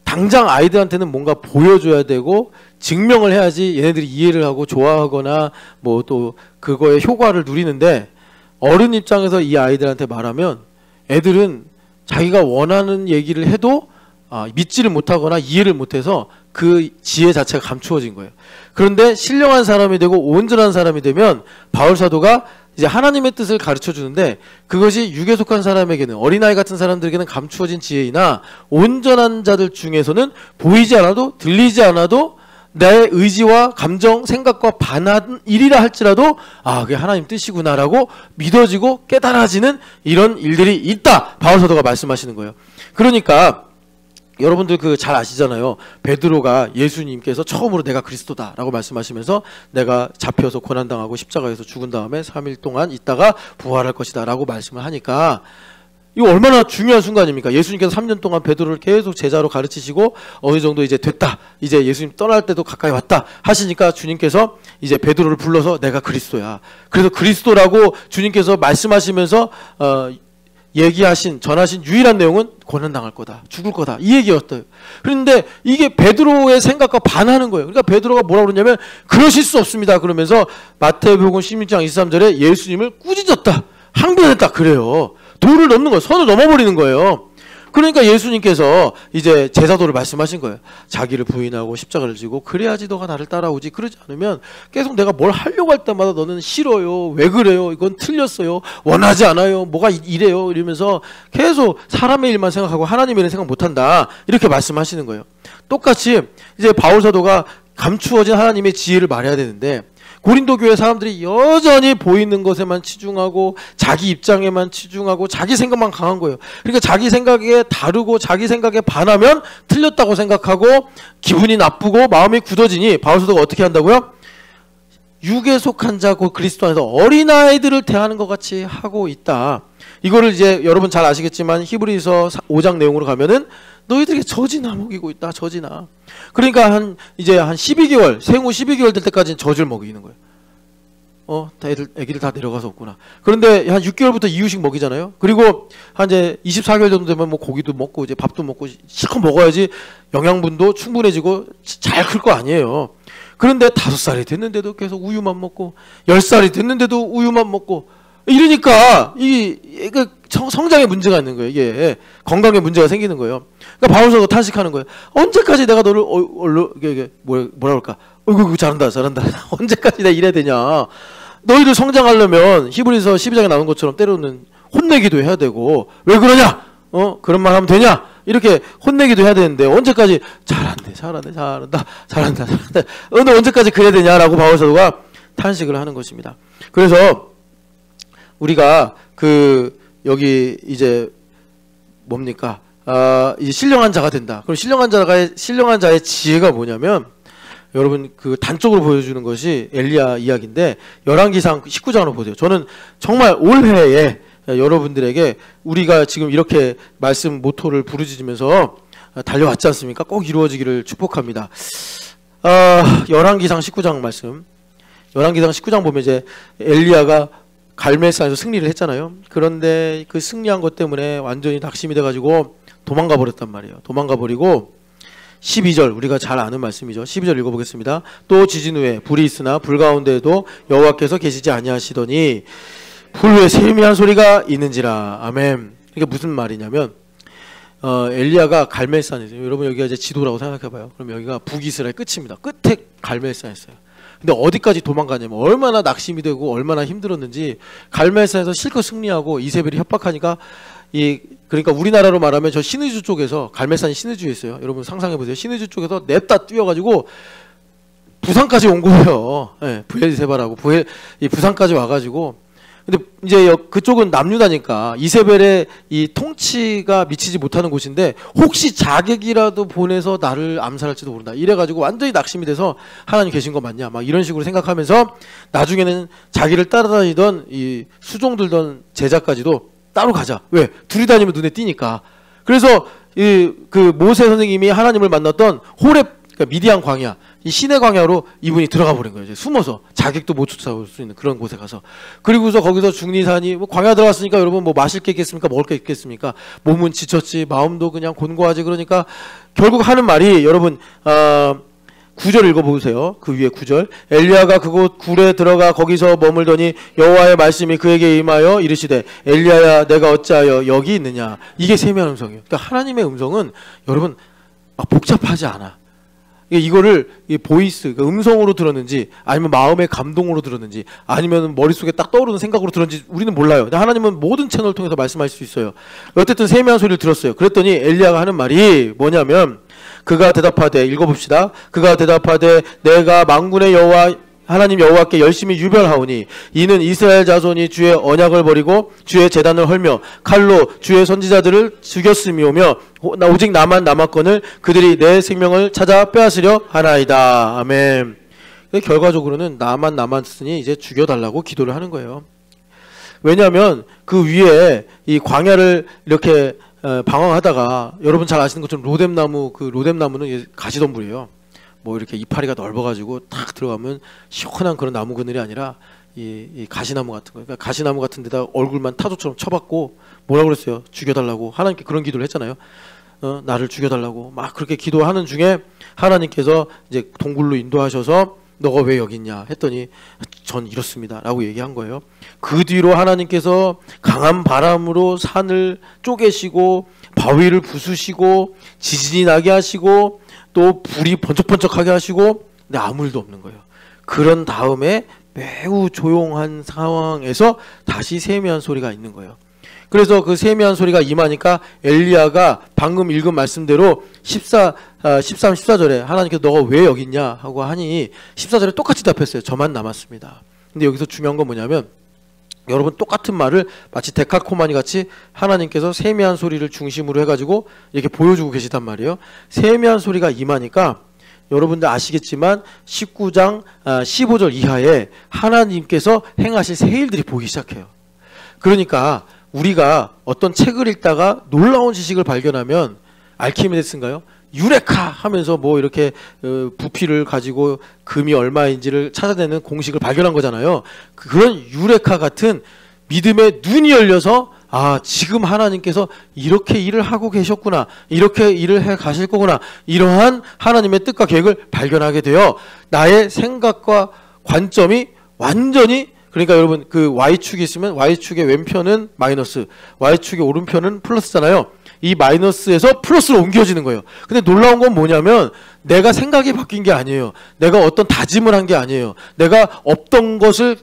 당장 아이들한테는 뭔가 보여줘야 되고 증명을 해야지 얘네들이 이해를 하고 좋아하거나 뭐 또 그거의 효과를 누리는데, 어른 입장에서 이 아이들한테 말하면 애들은 자기가 원하는 얘기를 해도 믿지를 못하거나 이해를 못해서 그 지혜 자체가 감추어진 거예요. 그런데 신령한 사람이 되고 온전한 사람이 되면 바울 사도가 이제 하나님의 뜻을 가르쳐 주는데, 그것이 육에 속한 사람에게는, 어린아이 같은 사람들에게는 감추어진 지혜이나 온전한 자들 중에서는 보이지 않아도 들리지 않아도 내 의지와 감정, 생각과 반한 일이라 할지라도 그게 하나님 뜻이구나라고 믿어지고 깨달아지는 이런 일들이 있다, 바울 사도가 말씀하시는 거예요. 그러니까 여러분들 잘 아시잖아요. 베드로가 예수님께서 처음으로 내가 그리스도다라고 말씀하시면서 내가 잡혀서 고난당하고 십자가에서 죽은 다음에 3일 동안 있다가 부활할 것이다 라고 말씀을 하니까 이거 얼마나 중요한 순간입니까? 예수님께서 3년 동안 베드로를 계속 제자로 가르치시고 어느 정도 이제 됐다, 이제 예수님 떠날 때도 가까이 왔다 하시니까 주님께서 이제 베드로를 불러서 내가 그리스도야. 그래서 그리스도라고 주님께서 말씀하시면서 얘기하신, 전하신 유일한 내용은 고난당할 거다, 죽을 거다, 이 얘기였어요. 그런데 이게 베드로의 생각과 반하는 거예요. 그러니까 베드로가 뭐라고 그러냐면 그러실 수 없습니다 그러면서 마태복음 16장 23절에 예수님을 꾸짖었다, 항변했다 그래요. 도를 넘는 거예요. 선을 넘어버리는 거예요. 그러니까 예수님께서 이제 제사도를 말씀하신 거예요. 자기를 부인하고 십자가를 지고 그래야지 너가 나를 따라오지, 그러지 않으면 계속 내가 뭘 하려고 할 때마다 너는 싫어요, 왜 그래요, 이건 틀렸어요, 원하지 않아요, 뭐가 이래요 이러면서 계속 사람의 일만 생각하고 하나님의 일은 생각 못한다, 이렇게 말씀하시는 거예요. 똑같이 이제 바울 사도가 감추어진 하나님의 지혜를 말해야 되는데 고린도 교회 사람들이 여전히 보이는 것에만 치중하고 자기 입장에만 치중하고 자기 생각만 강한 거예요. 그러니까 자기 생각에 다르고 자기 생각에 반하면 틀렸다고 생각하고 기분이 나쁘고 마음이 굳어지니 바울 사도가 어떻게 한다고요? 육에 속한 자고 그리스도 안에서 어린아이들을 대하는 것 같이 하고 있다. 이거를 이제 여러분 잘 아시겠지만 히브리서 5장 내용으로 가면은 너희들에게 젖이나 먹이고 있다, 젖이나. 그러니까 이제 한 12개월, 생후 12개월 될 때까지는 젖을 먹이는 거예요. 애기들 다 내려가서 없구나. 그런데 한 6개월부터 이유식 먹이잖아요. 그리고 한 이제 24개월 정도 되면 뭐 고기도 먹고 이제 밥도 먹고 실컷 먹어야지 영양분도 충분해지고 잘 클 거 아니에요. 그런데 5살이 됐는데도 계속 우유만 먹고 10살이 됐는데도 우유만 먹고 이러니까 성장에 문제가 있는 거예요. 이게 건강에 문제가 생기는 거예요. 그러니까 바울 사도가 탄식하는 거예요. 언제까지 내가 너를 뭐라 그럴까? 어이구 잘한다. 언제까지 내가 이래야 되냐? 너희들 성장하려면 히브리서 12장에 나온 것처럼 때로는 혼내기도 해야 되고, 왜 그러냐? 그런 말 하면 되냐? 이렇게 혼내기도 해야 되는데 언제까지 잘한다. 너 언제까지 그래야 되냐라고 바울 사도가 탄식을 하는 것입니다. 그래서 우리가 여기 이제 뭡니까? 이제 신령한 자가 된다. 그럼 신령한 자의 지혜가 뭐냐면, 여러분 단적으로 보여주는 것이 엘리야 이야기인데 열왕기상 19장으로 보세요. 저는 정말 올해에 여러분들에게 우리가 지금 이렇게 말씀 모토를 부르짖으면서 달려왔지 않습니까? 꼭 이루어지기를 축복합니다. 열왕기상 19장 말씀. 열왕기상 19장 보면 이제 엘리야가 갈멜산에서 승리를 했잖아요. 그런데 그 승리한 것 때문에 완전히 낙심이 돼가지고 도망가 버렸단 말이에요. 도망가 버리고 12절 우리가 잘 아는 말씀이죠. 12절 읽어보겠습니다. 또 지진 후에 불이 있으나 불 가운데에도 여호와께서 계시지 아니하시더니 불 후에 세미한 소리가 있는지라. 아멘. 이게 무슨 말이냐면 엘리야가 갈멜산이에요. 여러분 여기가 이제 지도라고 생각해봐요. 그럼 여기가 북이스라엘 끝입니다. 끝에 갈멜산이었어요. 근데 어디까지 도망가냐면 얼마나 낙심이 되고 얼마나 힘들었는지 갈멜산에서 실컷 승리하고 이세벨이 협박하니까 그러니까 우리나라로 말하면 저 신의주 쪽에서 갈멜산이 신의주에 있어요. 여러분 상상해보세요. 신의주 쪽에서 냅다 뛰어가지고 부산까지 온 거예요. 네, 부엘세바라고 부산까지 와가지고 근데 이제 그쪽은 남유다니까 이세벨의 이 통치가 미치지 못하는 곳인데 혹시 자객이라도 보내서 나를 암살할지도 모른다. 이래가지고 완전히 낙심이 돼서 하나님 계신 거 맞냐 막 이런 식으로 생각하면서 나중에는 자기를 따라다니던 이 수종 들던 제자까지도 따로 가자. 왜? 둘이 다니면 눈에 띄니까. 그래서 그 모세 선생님이 하나님을 만났던 호렙 그러니까 미디안 광야 이 시내 광야로 이분이 들어가 버린 거예요. 이제 숨어서 자객도 못 쫓아올 수 있는 그런 곳에 가서 그리고서 거기서 중리산이 뭐 광야 들어갔으니까 여러분 뭐 마실 게 있겠습니까? 먹을 게 있겠습니까? 몸은 지쳤지 마음도 그냥 곤고하지. 그러니까 결국 하는 말이 여러분 9절 읽어보세요. 그 위에 9절 엘리야가 그곳 굴에 들어가 거기서 머물더니 여호와의 말씀이 그에게 임하여 이르시되 엘리야야 내가 어찌하여 여기 있느냐. 이게 세미한 음성이에요. 그러니까 하나님의 음성은 여러분 막 복잡하지 않아. 이거를 보이스, 음성으로 들었는지 아니면 마음의 감동으로 들었는지 아니면 머릿속에 딱 떠오르는 생각으로 들었는지 우리는 몰라요. 근데 하나님은 모든 채널을 통해서 말씀하실 수 있어요. 어쨌든 세미한 소리를 들었어요. 그랬더니 엘리야가 하는 말이 뭐냐면 그가 대답하되 읽어봅시다. 그가 대답하되 내가 만군의 여호와 하나님 여호와께 열심히 유별하오니 이는 이스라엘 자손이 주의 언약을 버리고 주의 제단을 헐며 칼로 주의 선지자들을 죽였음이오며 오직 나만 남았거늘 그들이 내 생명을 찾아 빼앗으려 하나이다. 아멘. 결과적으로는 나만 남았으니 이제 죽여달라고 기도를 하는 거예요. 왜냐하면 그 위에 이 광야를 이렇게 방황하다가 여러분 잘 아시는 것처럼 로뎀나무 그 로뎀나무는 가시덤불이에요. 뭐 이렇게 이파리가 넓어가지고 탁 들어가면 시원한 그런 나무 그늘이 아니라 이 가시나무 같은 거. 그러니까 가시나무 같은 데다 얼굴만 타조처럼 쳐박고 뭐라 그랬어요? 죽여달라고 하나님께 그런 기도를 했잖아요. 나를 죽여달라고 막 그렇게 기도하는 중에 하나님께서 이제 동굴로 인도하셔서 너가 왜 여기 있냐 했더니 전 이렇습니다 라고 얘기한 거예요. 그 뒤로 하나님께서 강한 바람으로 산을 쪼개시고 바위를 부수시고 지진이 나게 하시고 또 불이 번쩍번쩍하게 하시고 근데 아무 일도 없는 거예요. 그런 다음에 매우 조용한 상황에서 다시 세미한 소리가 있는 거예요. 그래서 그 세미한 소리가 임하니까 엘리야가 방금 읽은 말씀대로 13, 14절에 하나님께서 너가 왜 여기 있냐 하고 하니 14절에 똑같이 답했어요. 저만 남았습니다. 근데 여기서 중요한 건 뭐냐면 여러분 똑같은 말을 마치 데칼코마니 같이 하나님께서 세미한 소리를 중심으로 해가지고 이렇게 보여주고 계시단 말이에요. 세미한 소리가 임하니까 여러분들 아시겠지만 19장 15절 이하에 하나님께서 행하실 새 일들이 보이기 시작해요. 그러니까 우리가 어떤 책을 읽다가 놀라운 지식을 발견하면 알키메데스인가요? 유레카 하면서 뭐 이렇게 부피를 가지고 금이 얼마인지를 찾아내는 공식을 발견한 거잖아요. 그런 유레카 같은 믿음의 눈이 열려서 아 지금 하나님께서 이렇게 일을 하고 계셨구나, 이렇게 일을 해 가실 거구나, 이러한 하나님의 뜻과 계획을 발견하게 되어 나의 생각과 관점이 완전히 그러니까 여러분 그 Y축이 있으면 Y축의 왼편은 마이너스, Y축의 오른편은 플러스잖아요. 이 마이너스에서 플러스로 옮겨지는 거예요. 근데 놀라운 건 뭐냐면 내가 생각이 바뀐 게 아니에요. 내가 어떤 다짐을 한 게 아니에요. 내가 없던 것을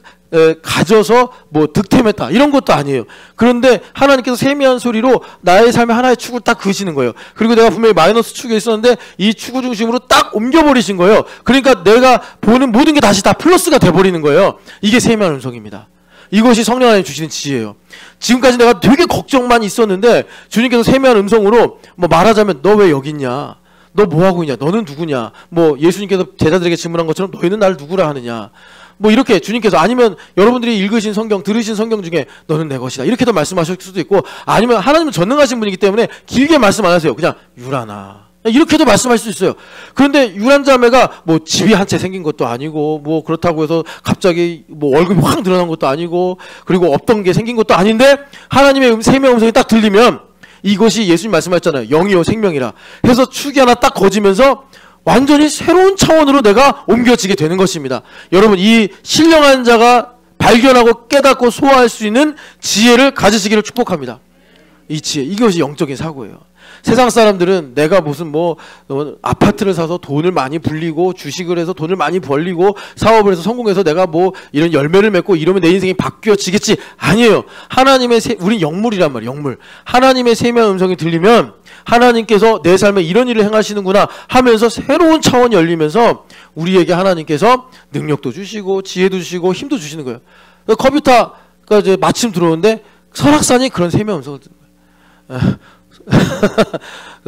가져서 뭐 득템했다 이런 것도 아니에요. 그런데 하나님께서 세미한 소리로 나의 삶의 하나의 축을 딱 그으시는 거예요. 그리고 내가 분명히 마이너스 축에 있었는데 이 축을 중심으로 딱 옮겨버리신 거예요. 그러니까 내가 보는 모든 게 다시 다 플러스가 돼버리는 거예요. 이게 세미한 음성입니다. 이것이 성령 하나님 주시는 지혜예요. 지금까지 내가 되게 걱정만 있었는데 주님께서 세미한 음성으로 뭐 말하자면 너 왜 여기 있냐, 너 뭐하고 있냐, 너는 누구냐, 뭐 예수님께서 제자들에게 질문한 것처럼 너희는 나를 누구라 하느냐, 뭐 이렇게 주님께서 아니면 여러분들이 읽으신 성경 들으신 성경 중에 너는 내 것이다 이렇게도 말씀하실 수도 있고 아니면 하나님은 전능하신 분이기 때문에 길게 말씀 안 하세요. 그냥 유라나 이렇게도 말씀할 수 있어요. 그런데 유란자매가 뭐 집이 한 채 생긴 것도 아니고 뭐 그렇다고 해서 갑자기 뭐 월급이 확 늘어난 것도 아니고 그리고 없던 게 생긴 것도 아닌데 하나님의 세미한 음성이 딱 들리면 이것이 예수님 말씀하셨잖아요. 영이요 생명이라 해서 축이 하나 딱 거지면서 완전히 새로운 차원으로 내가 옮겨지게 되는 것입니다. 여러분 이 신령한 자가 발견하고 깨닫고 소화할 수 있는 지혜를 가지시기를 축복합니다. 이 지혜, 이것이 영적인 사고예요. 세상 사람들은 내가 무슨 뭐 아파트를 사서 돈을 많이 불리고 주식을 해서 돈을 많이 벌리고 사업을 해서 성공해서 내가 뭐 이런 열매를 맺고 이러면 내 인생이 바뀌어지겠지. 아니에요. 하나님의 우린 영물이란 말이에요. 영물. 하나님의 세미한 음성이 들리면 하나님께서 내 삶에 이런 일을 행하시는구나 하면서 새로운 차원이 열리면서 우리에게 하나님께서 능력도 주시고 지혜도 주시고 힘도 주시는 거예요. 컴퓨터가 이제 마침 들어오는데 설악산이 그런 세미한 음성을 듣는 거예요.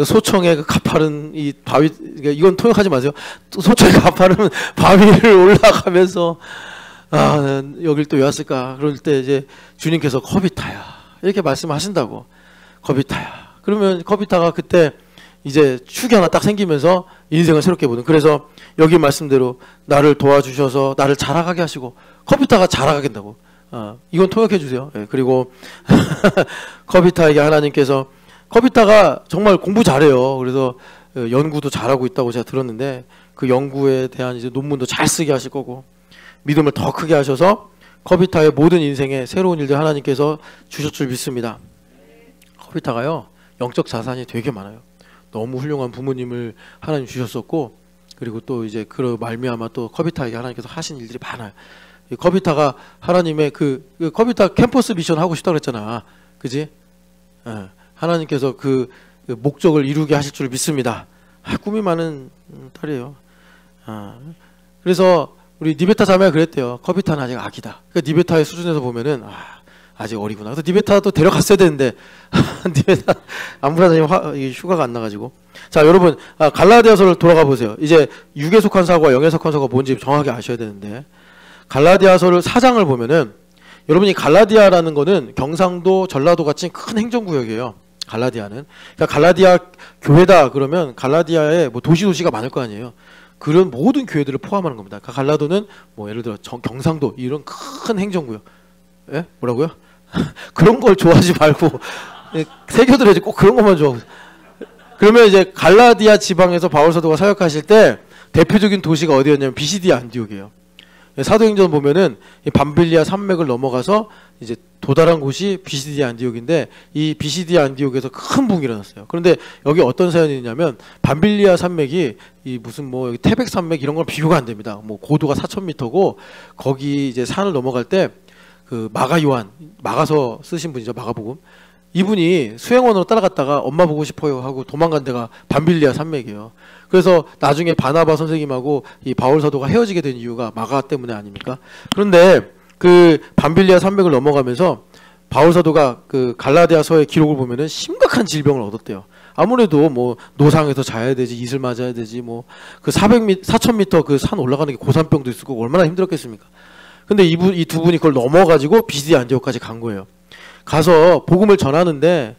소청의 그 가파른 이 바위, 이건 통역하지 마세요. 소청의 가파른 바위를 올라가면서 아 여길 또 왜 왔을까? 그럴 때 이제 주님께서 커비타야 이렇게 말씀하신다고. 커비타야. 그러면 커비타가 그때 이제 축이 하나 딱 생기면서 인생을 새롭게 보는. 그래서 여기 말씀대로 나를 도와주셔서 나를 자라가게 하시고 커비타가 자라가게 된다고. 이건 통역해 주세요. 예, 그리고 커비타에게 하나님께서 커비타가 정말 공부 잘해요. 그래서 연구도 잘하고 있다고 제가 들었는데 그 연구에 대한 이제 논문도 잘 쓰게 하실 거고 믿음을 더 크게 하셔서 커비타의 모든 인생에 새로운 일들 하나님께서 주실 줄 믿습니다. 커비타가요 영적 자산이 되게 많아요. 너무 훌륭한 부모님을 하나님 주셨었고 그리고 또 이제 그 말미암아 또 커비타에게 하나님께서 하신 일들이 많아요. 커비타가 하나님의 그 커비타 캠퍼스 미션 하고 싶다고 그랬잖아. 그지? 하나님께서 그 목적을 이루게 하실 줄 믿습니다. 꿈이 많은 딸이에요. 그래서 우리 니베타 자매가 그랬대요. 커비타는 아직 아기다. 그러니까 니베타의 수준에서 보면은 아직 어리구나. 그래서 니베타도 데려갔어야 되는데 니베타 안브라자님 휴가가 안 나가지고. 자 여러분 갈라디아서를 돌아가 보세요. 이제 육에 속한 사고와 영에 속한 사고가 뭔지 정확하게 아셔야 되는데 갈라디아서를 4장을 보면은 여러분이 갈라디아라는 거는 경상도 전라도 같이 큰 행정구역이에요. 갈라디아는. 그러니까 갈라디아 교회다 그러면 갈라디아에 뭐 도시가 많을 거 아니에요. 그런 모든 교회들을 포함하는 겁니다. 그러니까 갈라도는 뭐 예를 들어 경상도 이런 큰 행정구역. 예? 뭐라고요? 그런 걸 좋아하지 말고 새겨들어야지. 꼭 그런 것만 좋아하고. 그러면 이제 갈라디아 지방에서 바울 사도가 사역하실 때 대표적인 도시가 어디였냐면 비시디아 안디옥이에요. 사도행전 보면은 밤빌리아 산맥을 넘어가서 이제 도달한 곳이 비시디아 안디옥인데 이 비시디아 안디옥에서 큰 붕이 일어났어요. 그런데 여기 어떤 사연이 있냐면 밤빌리아 산맥이 이 무슨 뭐 태백 산맥 이런 걸 비교가 안 됩니다. 뭐 고도가 4,000m고 거기 이제 산을 넘어갈 때 그 마가 요한 마가서 쓰신 분이죠. 마가복음. 이분이 수행원으로 따라갔다가 엄마 보고 싶어요 하고 도망간 데가 밤빌리아 산맥이에요. 그래서 나중에 바나바 선생님하고 이 바울 사도가 헤어지게 된 이유가 마가 때문에 아닙니까? 그런데 그 밤빌리아 산맥을 넘어가면서 바울 사도가 그 갈라디아서의 기록을 보면은 심각한 질병을 얻었대요. 아무래도 뭐 노상에서 자야 되지, 이슬 맞아야 되지, 뭐 그 4,000m 그 산 올라가는 게 고산병도 있을 거고 얼마나 힘들었겠습니까? 근데 이 두 분이 그걸 넘어가지고 비시디아 안디옥까지 간 거예요. 가서 복음을 전하는데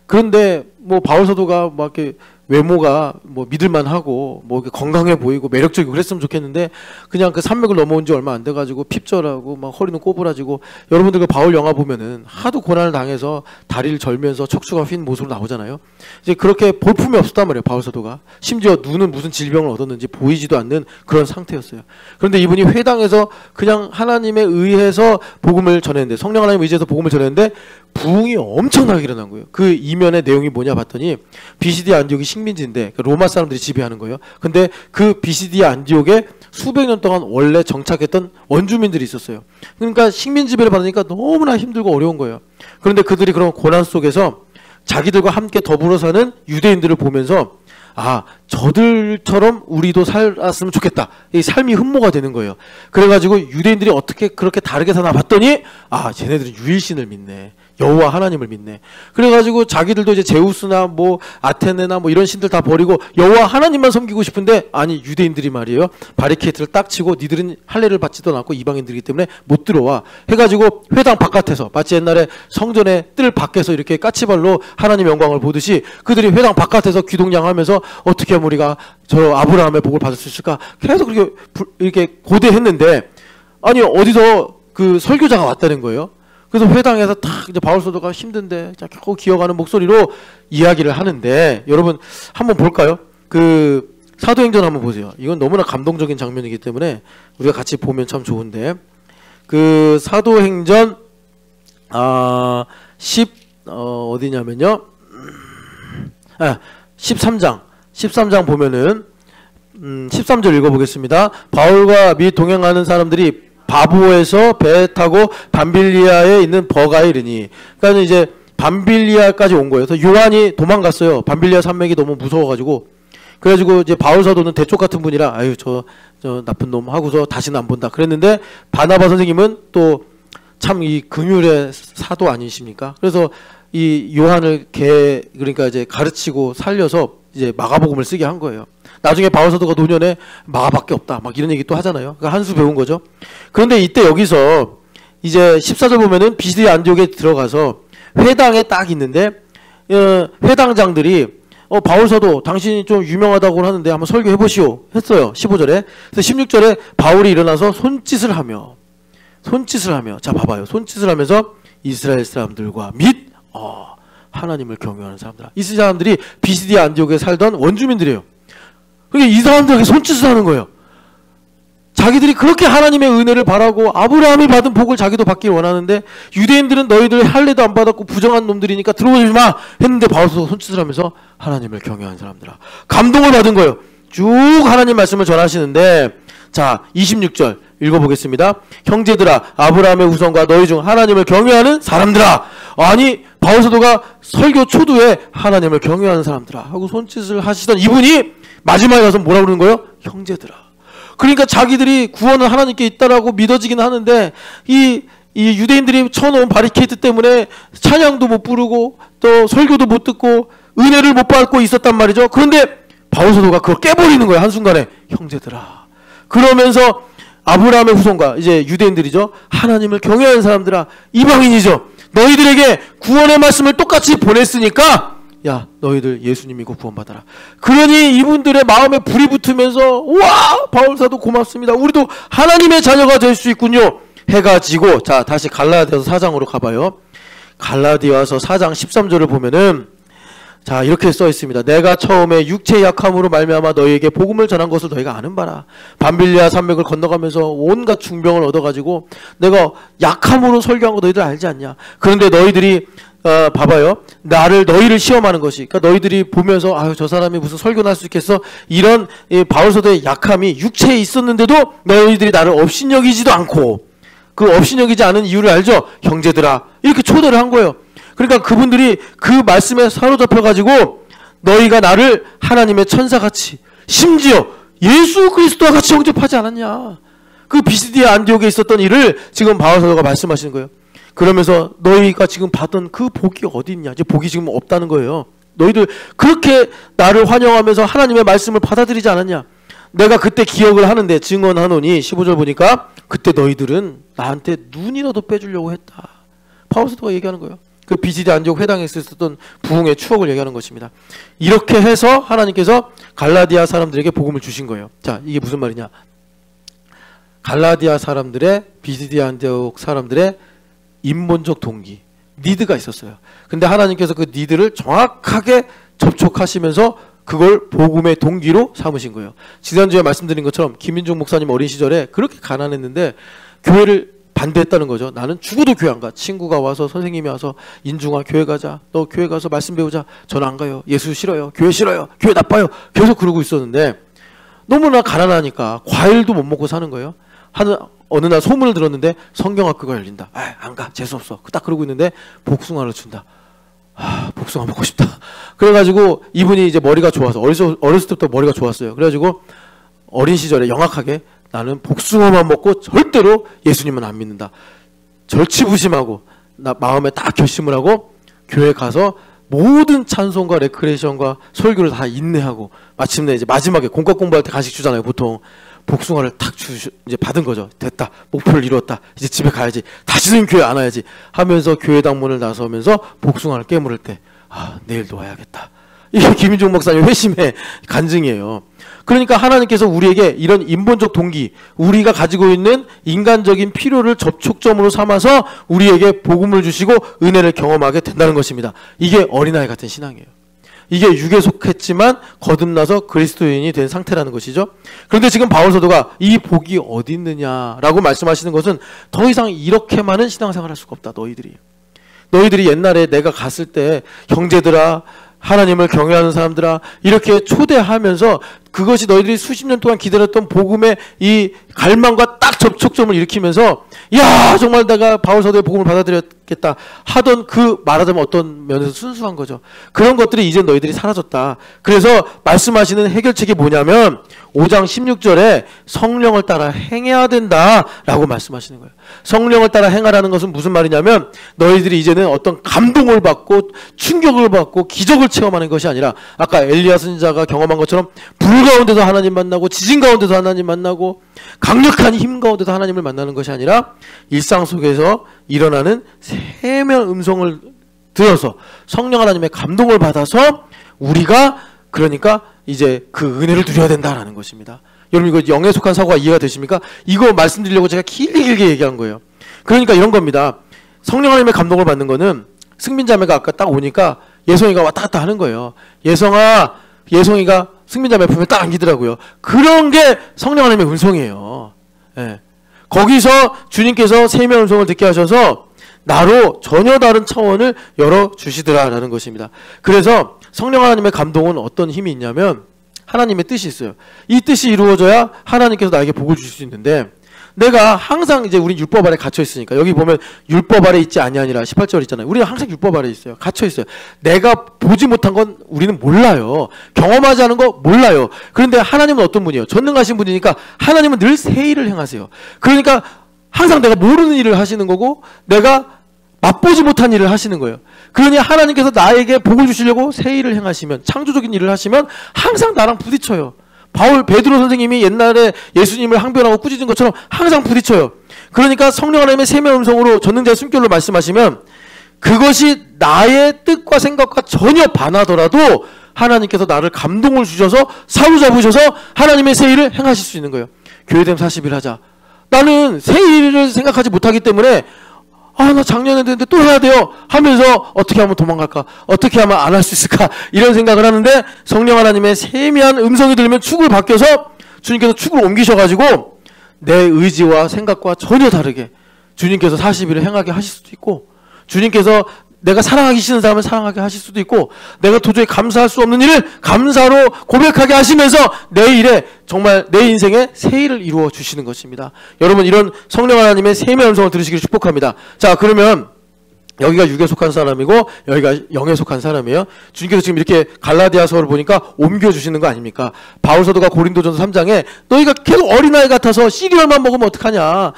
그런데 뭐 바울 사도가 막 이렇게 외모가 뭐 믿을만하고 뭐 이렇게 건강해 보이고 매력적이고 그랬으면 좋겠는데 그냥 그 산맥을 넘어온 지 얼마 안 돼가지고 핍절하고 막 허리는 꼬부라지고 여러분들 그 바울 영화 보면은 하도 고난을 당해서 다리를 절면서 척추가 휜 모습으로 나오잖아요. 이제 그렇게 볼품이 없었단 말이에요. 바울 사도가. 심지어 눈은 무슨 질병을 얻었는지 보이지도 않는 그런 상태였어요. 그런데 이분이 회당에서 그냥 하나님에 의해서 복음을 전했는데 성령 하나님 의지해서 복음을 전했는데 부흥이 엄청나게 일어난 거예요. 그 이면의 내용이 뭐냐 봤더니 비시디아 안디옥이 식민지인데 로마 사람들이 지배하는 거예요. 근데 그 비시디아 안디옥에 수백 년 동안 원래 정착했던 원주민들이 있었어요. 그러니까 식민 지배를 받으니까 너무나 힘들고 어려운 거예요. 그런데 그들이 그런 고난 속에서 자기들과 함께 더불어 사는 유대인들을 보면서 저들처럼 우리도 살았으면 좋겠다. 이 삶이 흠모가 되는 거예요. 그래가지고 유대인들이 어떻게 그렇게 다르게 사나 봤더니 아, 쟤네들은 유일신을 믿네. 여호와 하나님을 믿네. 그래가지고 자기들도 이제 제우스나 뭐 아테네나 뭐 이런 신들 다 버리고 여호와 하나님만 섬기고 싶은데, 아니 유대인들이 말이에요, 바리케이트를 딱 치고 니들은 할례를 받지도 않고 이방인들이기 때문에 못 들어와 해가지고 회당 바깥에서, 마치 옛날에 성전의 뜰 밖에서 이렇게 까치발로 하나님의 영광을 보듯이 그들이 회당 바깥에서 귀동냥하면서 어떻게 하면 우리가 저 아브라함의 복을 받을 수 있을까 계속 이렇게 고대했는데, 아니 어디서 그 설교자가 왔다는 거예요. 그래서 회당에서 탁 이제 바울 사도가 힘든데 겨우 기어가는 목소리로 이야기를 하는데, 여러분 한번 볼까요? 그 사도행전 한번 보세요. 이건 너무나 감동적인 장면이기 때문에 우리가 같이 보면 참 좋은데, 그 사도행전 어디냐면요, 13장 보면은 13절 읽어보겠습니다. 바울과 및 동행하는 사람들이 바보에서 배 타고 밤빌리아에 있는 버가에 이르니, 그러니까 이제 밤빌리아까지 온 거예요. 그래서 요한이 도망갔어요. 밤빌리아 산맥이 너무 무서워가지고. 그래가지고 이제 바울 사도는 대쪽 같은 분이라 아유 저 나쁜 놈 하고서 다시는 안 본다 그랬는데, 바나바 선생님은 또 참 이 긍휼의 사도 아니십니까? 그래서 이 요한을 그러니까 이제 가르치고 살려서 이제 마가복음을 쓰게 한 거예요. 나중에 바울 사도가 노년에 마가밖에 없다 막 이런 얘기 또 하잖아요. 그러니까 한 수 배운 거죠. 그런데 이때 여기서 이제 14절 보면은 비시디아 안디옥에 들어가서 회당에 딱 있는데, 회당장들이 바울 사도 당신이 좀 유명하다고 하는데 한번 설교해 보시오 했어요. 15절에. 그래서 16절에 바울이 일어나서 손짓을 하며 자 봐봐요. 손짓을 하면서 이스라엘 사람들과 및 하나님을 경외하는 사람들. 이 사람들이 비시디아 안디옥에 살던 원주민들이에요. 그러니까 이 사람들에게 손짓을 하는 거예요. 자기들이 그렇게 하나님의 은혜를 바라고 아브라함이 받은 복을 자기도 받기를 원하는데, 유대인들은 너희들 할례도 안 받았고 부정한 놈들이니까 들어오지 마 했는데, 바울도 손짓을 하면서 하나님을 경외하는 사람들아, 감동을 받은 거예요. 쭉 하나님 말씀을 전하시는데, 자 26절 읽어보겠습니다. 형제들아, 아브라함의 후손과 너희 중 하나님을 경외하는 사람들아. 아니 바울 사도가 설교 초두에 하나님을 경외하는 사람들아 하고 손짓을 하시던 이분이 마지막에 가서 뭐라 그러는 거예요? 형제들아. 그러니까 자기들이 구원은 하나님께 있다라고 믿어지긴 하는데, 이 유대인들이 쳐놓은 바리케이트 때문에 찬양도 못 부르고 또 설교도 못 듣고 은혜를 못 받고 있었단 말이죠. 그런데 바울 사도가 그걸 깨버리는 거예요. 한순간에 형제들아. 그러면서 아브라함의 후손과 이제 유대인들이죠, 하나님을 경외하는 사람들아, 이방인이죠, 너희들에게 구원의 말씀을 똑같이 보냈으니까 야 너희들 예수님 믿고 구원받아라. 그러니 이분들의 마음에 불이 붙으면서 와 바울 사도 고맙습니다, 우리도 하나님의 자녀가 될 수 있군요 해가지고, 자 다시 갈라디아서 4장으로 가봐요. 갈라디아서 4장 13절을 보면은 자 이렇게 써 있습니다. 내가 처음에 육체의 약함으로 말미암아 너희에게 복음을 전한 것을 너희가 아는 바라. 밤빌리아 산맥을 건너가면서 온갖 중병을 얻어가지고 내가 약함으로 설교한 거 너희들 알지 않냐. 그런데 너희들이 봐봐요. 너희를 시험하는 것이, 그러니까 너희들이 보면서 아유 저 사람이 무슨 설교나 할 수 있겠어, 이런 바울 사도의 약함이 육체에 있었는데도 너희들이 나를 업신여기지도 않고, 그 업신여기지 않은 이유를 알죠? 형제들아 이렇게 초대를 한 거예요. 그러니까 그분들이 그 말씀에 사로잡혀가지고 너희가 나를 하나님의 천사같이, 심지어 예수 그리스도와 같이 영접하지 않았냐. 그 비시디아 안디옥에 있었던 일을 지금 바울 사도가 말씀하시는 거예요. 그러면서 너희가 지금 받은 그 복이 어디 있냐, 이제 복이 지금 없다는 거예요. 너희들 그렇게 나를 환영하면서 하나님의 말씀을 받아들이지 않았냐. 내가 그때 기억을 하는데 증언하노니 15절 보니까 그때 너희들은 나한테 눈이라도 빼주려고 했다. 바울 사도가 얘기하는 거예요. 그 비시디아 안디옥 회당에 있었던 부흥의 추억을 얘기하는 것입니다. 이렇게 해서 하나님께서 갈라디아 사람들에게 복음을 주신 거예요. 자 이게 무슨 말이냐. 갈라디아 사람들의, 비시디아 안디옥 사람들의 인본적 동기, 니드가 있었어요. 근데 하나님께서 그 니드를 정확하게 접촉하시면서 그걸 복음의 동기로 삼으신 거예요. 지난주에 말씀드린 것처럼 김민중 목사님 어린 시절에 그렇게 가난했는데 교회를 반대했다는 거죠. 나는 죽어도 교회 안 가. 친구가 와서, 선생님이 와서 인중아 교회 가자, 너 교회 가서 말씀 배우자. 저는 안 가요. 예수 싫어요. 교회 싫어요. 교회 나빠요. 계속 그러고 있었는데 너무나 가난하니까 과일도 못 먹고 사는 거예요. 어느 날 소문을 들었는데 성경학교가 열린다. 안 가. 재수없어. 딱 그러고 있는데 복숭아를 준다. 복숭아 먹고 싶다. 그래가지고 이분이 이제 머리가 좋아서 어렸을 때부터 머리가 좋았어요. 그래가지고 어린 시절에 영악하게 나는 복숭아만 먹고 절대로 예수님은 안 믿는다. 절치부심하고 마음에 딱 결심을 하고 교회 가서 모든 찬송과 레크레이션과 설교를 다 인내하고 마침내 이제 마지막에 공과 공부할 때 간식 주잖아요. 보통 복숭아를 탁 이제 받은 거죠. 됐다. 목표를 이루었다. 이제 집에 가야지. 다시는 교회 안 와야지 하면서 교회 당문을 나서면서 복숭아를 깨물을 때 내일도 와야겠다. 이게 김인종 목사님 회심의 간증이에요. 그러니까 하나님께서 우리에게 이런 인본적 동기, 우리가 가지고 있는 인간적인 필요를 접촉점으로 삼아서 우리에게 복음을 주시고 은혜를 경험하게 된다는 것입니다. 이게 어린아이 같은 신앙이에요. 이게 육에 속했지만 거듭나서 그리스도인이 된 상태라는 것이죠. 그런데 지금 바울 사도가 이 복이 어디 있느냐라고 말씀하시는 것은 더 이상 이렇게 많은 신앙생활을 할 수가 없다. 너희들이 옛날에 내가 갔을 때 형제들아, 하나님을 경외하는 사람들아, 이렇게 초대하면서 그것이 너희들이 수십 년 동안 기다렸던 복음의 이 갈망과 딱 접촉점을 일으키면서 야, 정말 내가 바울 사도의 복음을 받아들였겠다 하던 그 말하자면 어떤 면에서 순수한 거죠. 그런 것들이 이제 너희들이 사라졌다. 그래서 말씀하시는 해결책이 뭐냐면 5장 16절에 성령을 따라 행해야 된다라고 말씀하시는 거예요. 성령을 따라 행하라는 것은 무슨 말이냐면 너희들이 이제는 어떤 감동을 받고 충격을 받고 기적을 체험하는 것이 아니라 아까 엘리야 선지자가 경험한 것처럼 불 가운데서 하나님 만나고 지진 가운데서 하나님 만나고 강력한 힘 가운데서 하나님을 만나는 것이 아니라 일상 속에서 일어나는 세밀한 음성을 들어서 성령 하나님의 감동을 받아서 우리가 그러니까 이제 그 은혜를 누려야 된다라는 것입니다. 여러분 이거 영에 속한 사고가 이해가 되십니까? 이거 말씀드리려고 제가 길게 얘기한 거예요. 그러니까 이런 겁니다. 성령 하나님의 감동을 받는 거는 승민자매가 아까 딱 오니까 예성이가 왔다 갔다 하는 거예요. 예성이가 승민자매 품에 딱 안기더라고요. 그런 게 성령 하나님의 음성이에요. 예. 거기서 주님께서 세미한 음성을 듣게 하셔서 나로 전혀 다른 차원을 열어주시더라라는 것입니다. 그래서 성령 하나님의 감동은 어떤 힘이 있냐면 하나님의 뜻이 있어요. 이 뜻이 이루어져야 하나님께서 나에게 복을 주실 수 있는데 내가 항상 이제 우리 율법 아래 갇혀 있으니까 여기 보면 율법 아래 있지 아니하니라 18절 있잖아요. 우리는 항상 율법 아래 있어요. 갇혀 있어요. 내가 보지 못한 건 우리는 몰라요. 경험하지 않은 거 몰라요. 그런데 하나님은 어떤 분이에요? 전능하신 분이니까 하나님은 늘 새 일을 행하세요. 그러니까 항상 내가 모르는 일을 하시는 거고 내가 맛보지 못한 일을 하시는 거예요. 그러니 하나님께서 나에게 복을 주시려고 새 일을 행하시면 창조적인 일을 하시면 항상 나랑 부딪혀요. 베드로 선생님이 옛날에 예수님을 항변하고 꾸짖은 것처럼 항상 부딪혀요. 그러니까 성령 하나님의 세미한 음성으로 전능자의 숨결로 말씀하시면 그것이 나의 뜻과 생각과 전혀 반하더라도 하나님께서 나를 감동을 주셔서 사로잡으셔서 하나님의 새 일을 행하실 수 있는 거예요. 교회됨 40일 하자. 나는 새 일을 생각하지 못하기 때문에 나 작년에 했는데 또 해야 돼요 하면서 어떻게 하면 도망갈까? 어떻게 하면 안 할 수 있을까? 이런 생각을 하는데 성령 하나님의 세미한 음성이 들리면 축을 바뀌어서 주님께서 축을 옮기셔가지고 내 의지와 생각과 전혀 다르게 주님께서 40일을 행하게 하실 수도 있고 주님께서 내가 사랑하기 싫은 사람을 사랑하게 하실 수도 있고 내가 도저히 감사할 수 없는 일을 감사로 고백하게 하시면서 내 일에 정말 내 인생에 새 일을 이루어 주시는 것입니다. 여러분 이런 성령 하나님의 세미한 음성을 들으시기를 축복합니다. 자 그러면 여기가 육에 속한 사람이고 여기가 영에 속한 사람이에요. 주님께서 지금 이렇게 갈라디아서를 보니까 옮겨주시는 거 아닙니까? 바울사도가 고린도전서 3장에 너희가 계속 어린아이 같아서 시리얼만 먹으면 어떡하냐,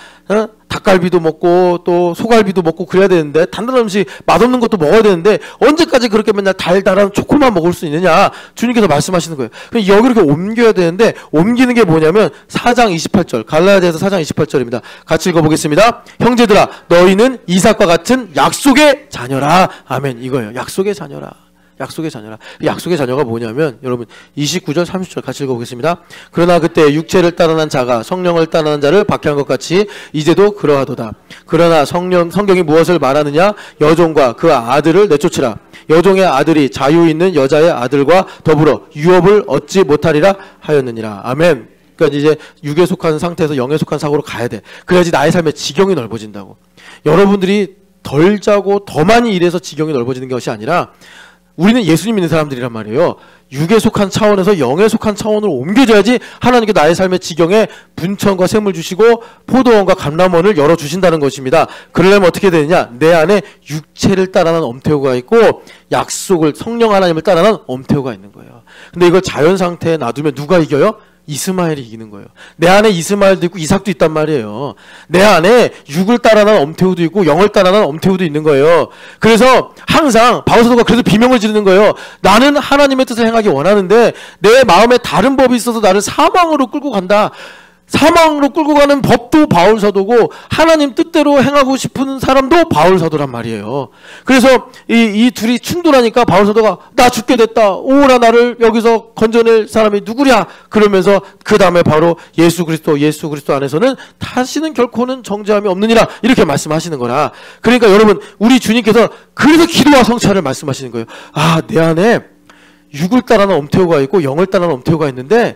닭갈비도 먹고 또 소갈비도 먹고 그래야 되는데 단단한 음식 맛없는 것도 먹어야 되는데 언제까지 그렇게 맨날 달달한 초코만 먹을 수 있느냐 주님께서 말씀하시는 거예요. 여기로 이렇게 옮겨야 되는데 옮기는 게 뭐냐면 4장 28절 갈라디아서 4장 28절입니다. 같이 읽어보겠습니다. 형제들아 너희는 이삭과 같은 약속의 자녀라. 아멘. 이거예요. 약속의 자녀라. 약속의 자녀라. 약속의 자녀가 뭐냐면 여러분 29절 30절 같이 읽어보겠습니다. 그러나 그때 육체를 따라난 자가 성령을 따라난 자를 박해한 것 같이 이제도 그러하도다. 그러나 성경이 무엇을 말하느냐? 여종과 그 아들을 내쫓으라. 여종의 아들이 자유 있는 여자의 아들과 더불어 유업을 얻지 못하리라 하였느니라. 아멘. 그러니까 이제 육에 속한 상태에서 영에 속한 사고로 가야 돼. 그래야지 나의 삶의 지경이 넓어진다고. 여러분들이 덜 자고 더 많이 일해서 지경이 넓어지는 것이 아니라 우리는 예수님 믿는 사람들이란 말이에요. 육에 속한 차원에서 영에 속한 차원으로 옮겨져야지 하나님께 나의 삶의 지경에 분천과 샘을 주시고 포도원과 감람원을 열어주신다는 것입니다. 그러려면 어떻게 되느냐? 내 안에 육체를 따라는 엄태우가 있고 약속을 성령 하나님을 따라는 엄태우가 있는 거예요. 근데 이걸 자연 상태에 놔두면 누가 이겨요? 이스마엘이 이기는 거예요. 내 안에 이스마엘도 있고 이삭도 있단 말이에요. 내 안에 육을 따라는 엄태우도 있고 영을 따라는 엄태우도 있는 거예요. 그래서 항상 바울사도가 그래서 비명을 지르는 거예요. 나는 하나님의 뜻을 행하기 원하는데 내 마음에 다른 법이 있어서 나를 사망으로 끌고 간다. 사망으로 끌고 가는 법도 바울사도고 하나님 뜻대로 행하고 싶은 사람도 바울사도란 말이에요. 그래서 이 둘이 충돌하니까 바울사도가 나 죽게 됐다. 오라 나를 여기서 건져낼 사람이 누구랴. 그러면서 그 다음에 바로 예수 그리스도 안에서는 다시는 결코는 정죄함이 없느니라 이렇게 말씀하시는 거라. 그러니까 여러분 우리 주님께서 그래서 기도와 성찰을 말씀하시는 거예요. 아, 내 안에 육을 따라는 엄태우가 있고 영을 따라는 엄태우가 있는데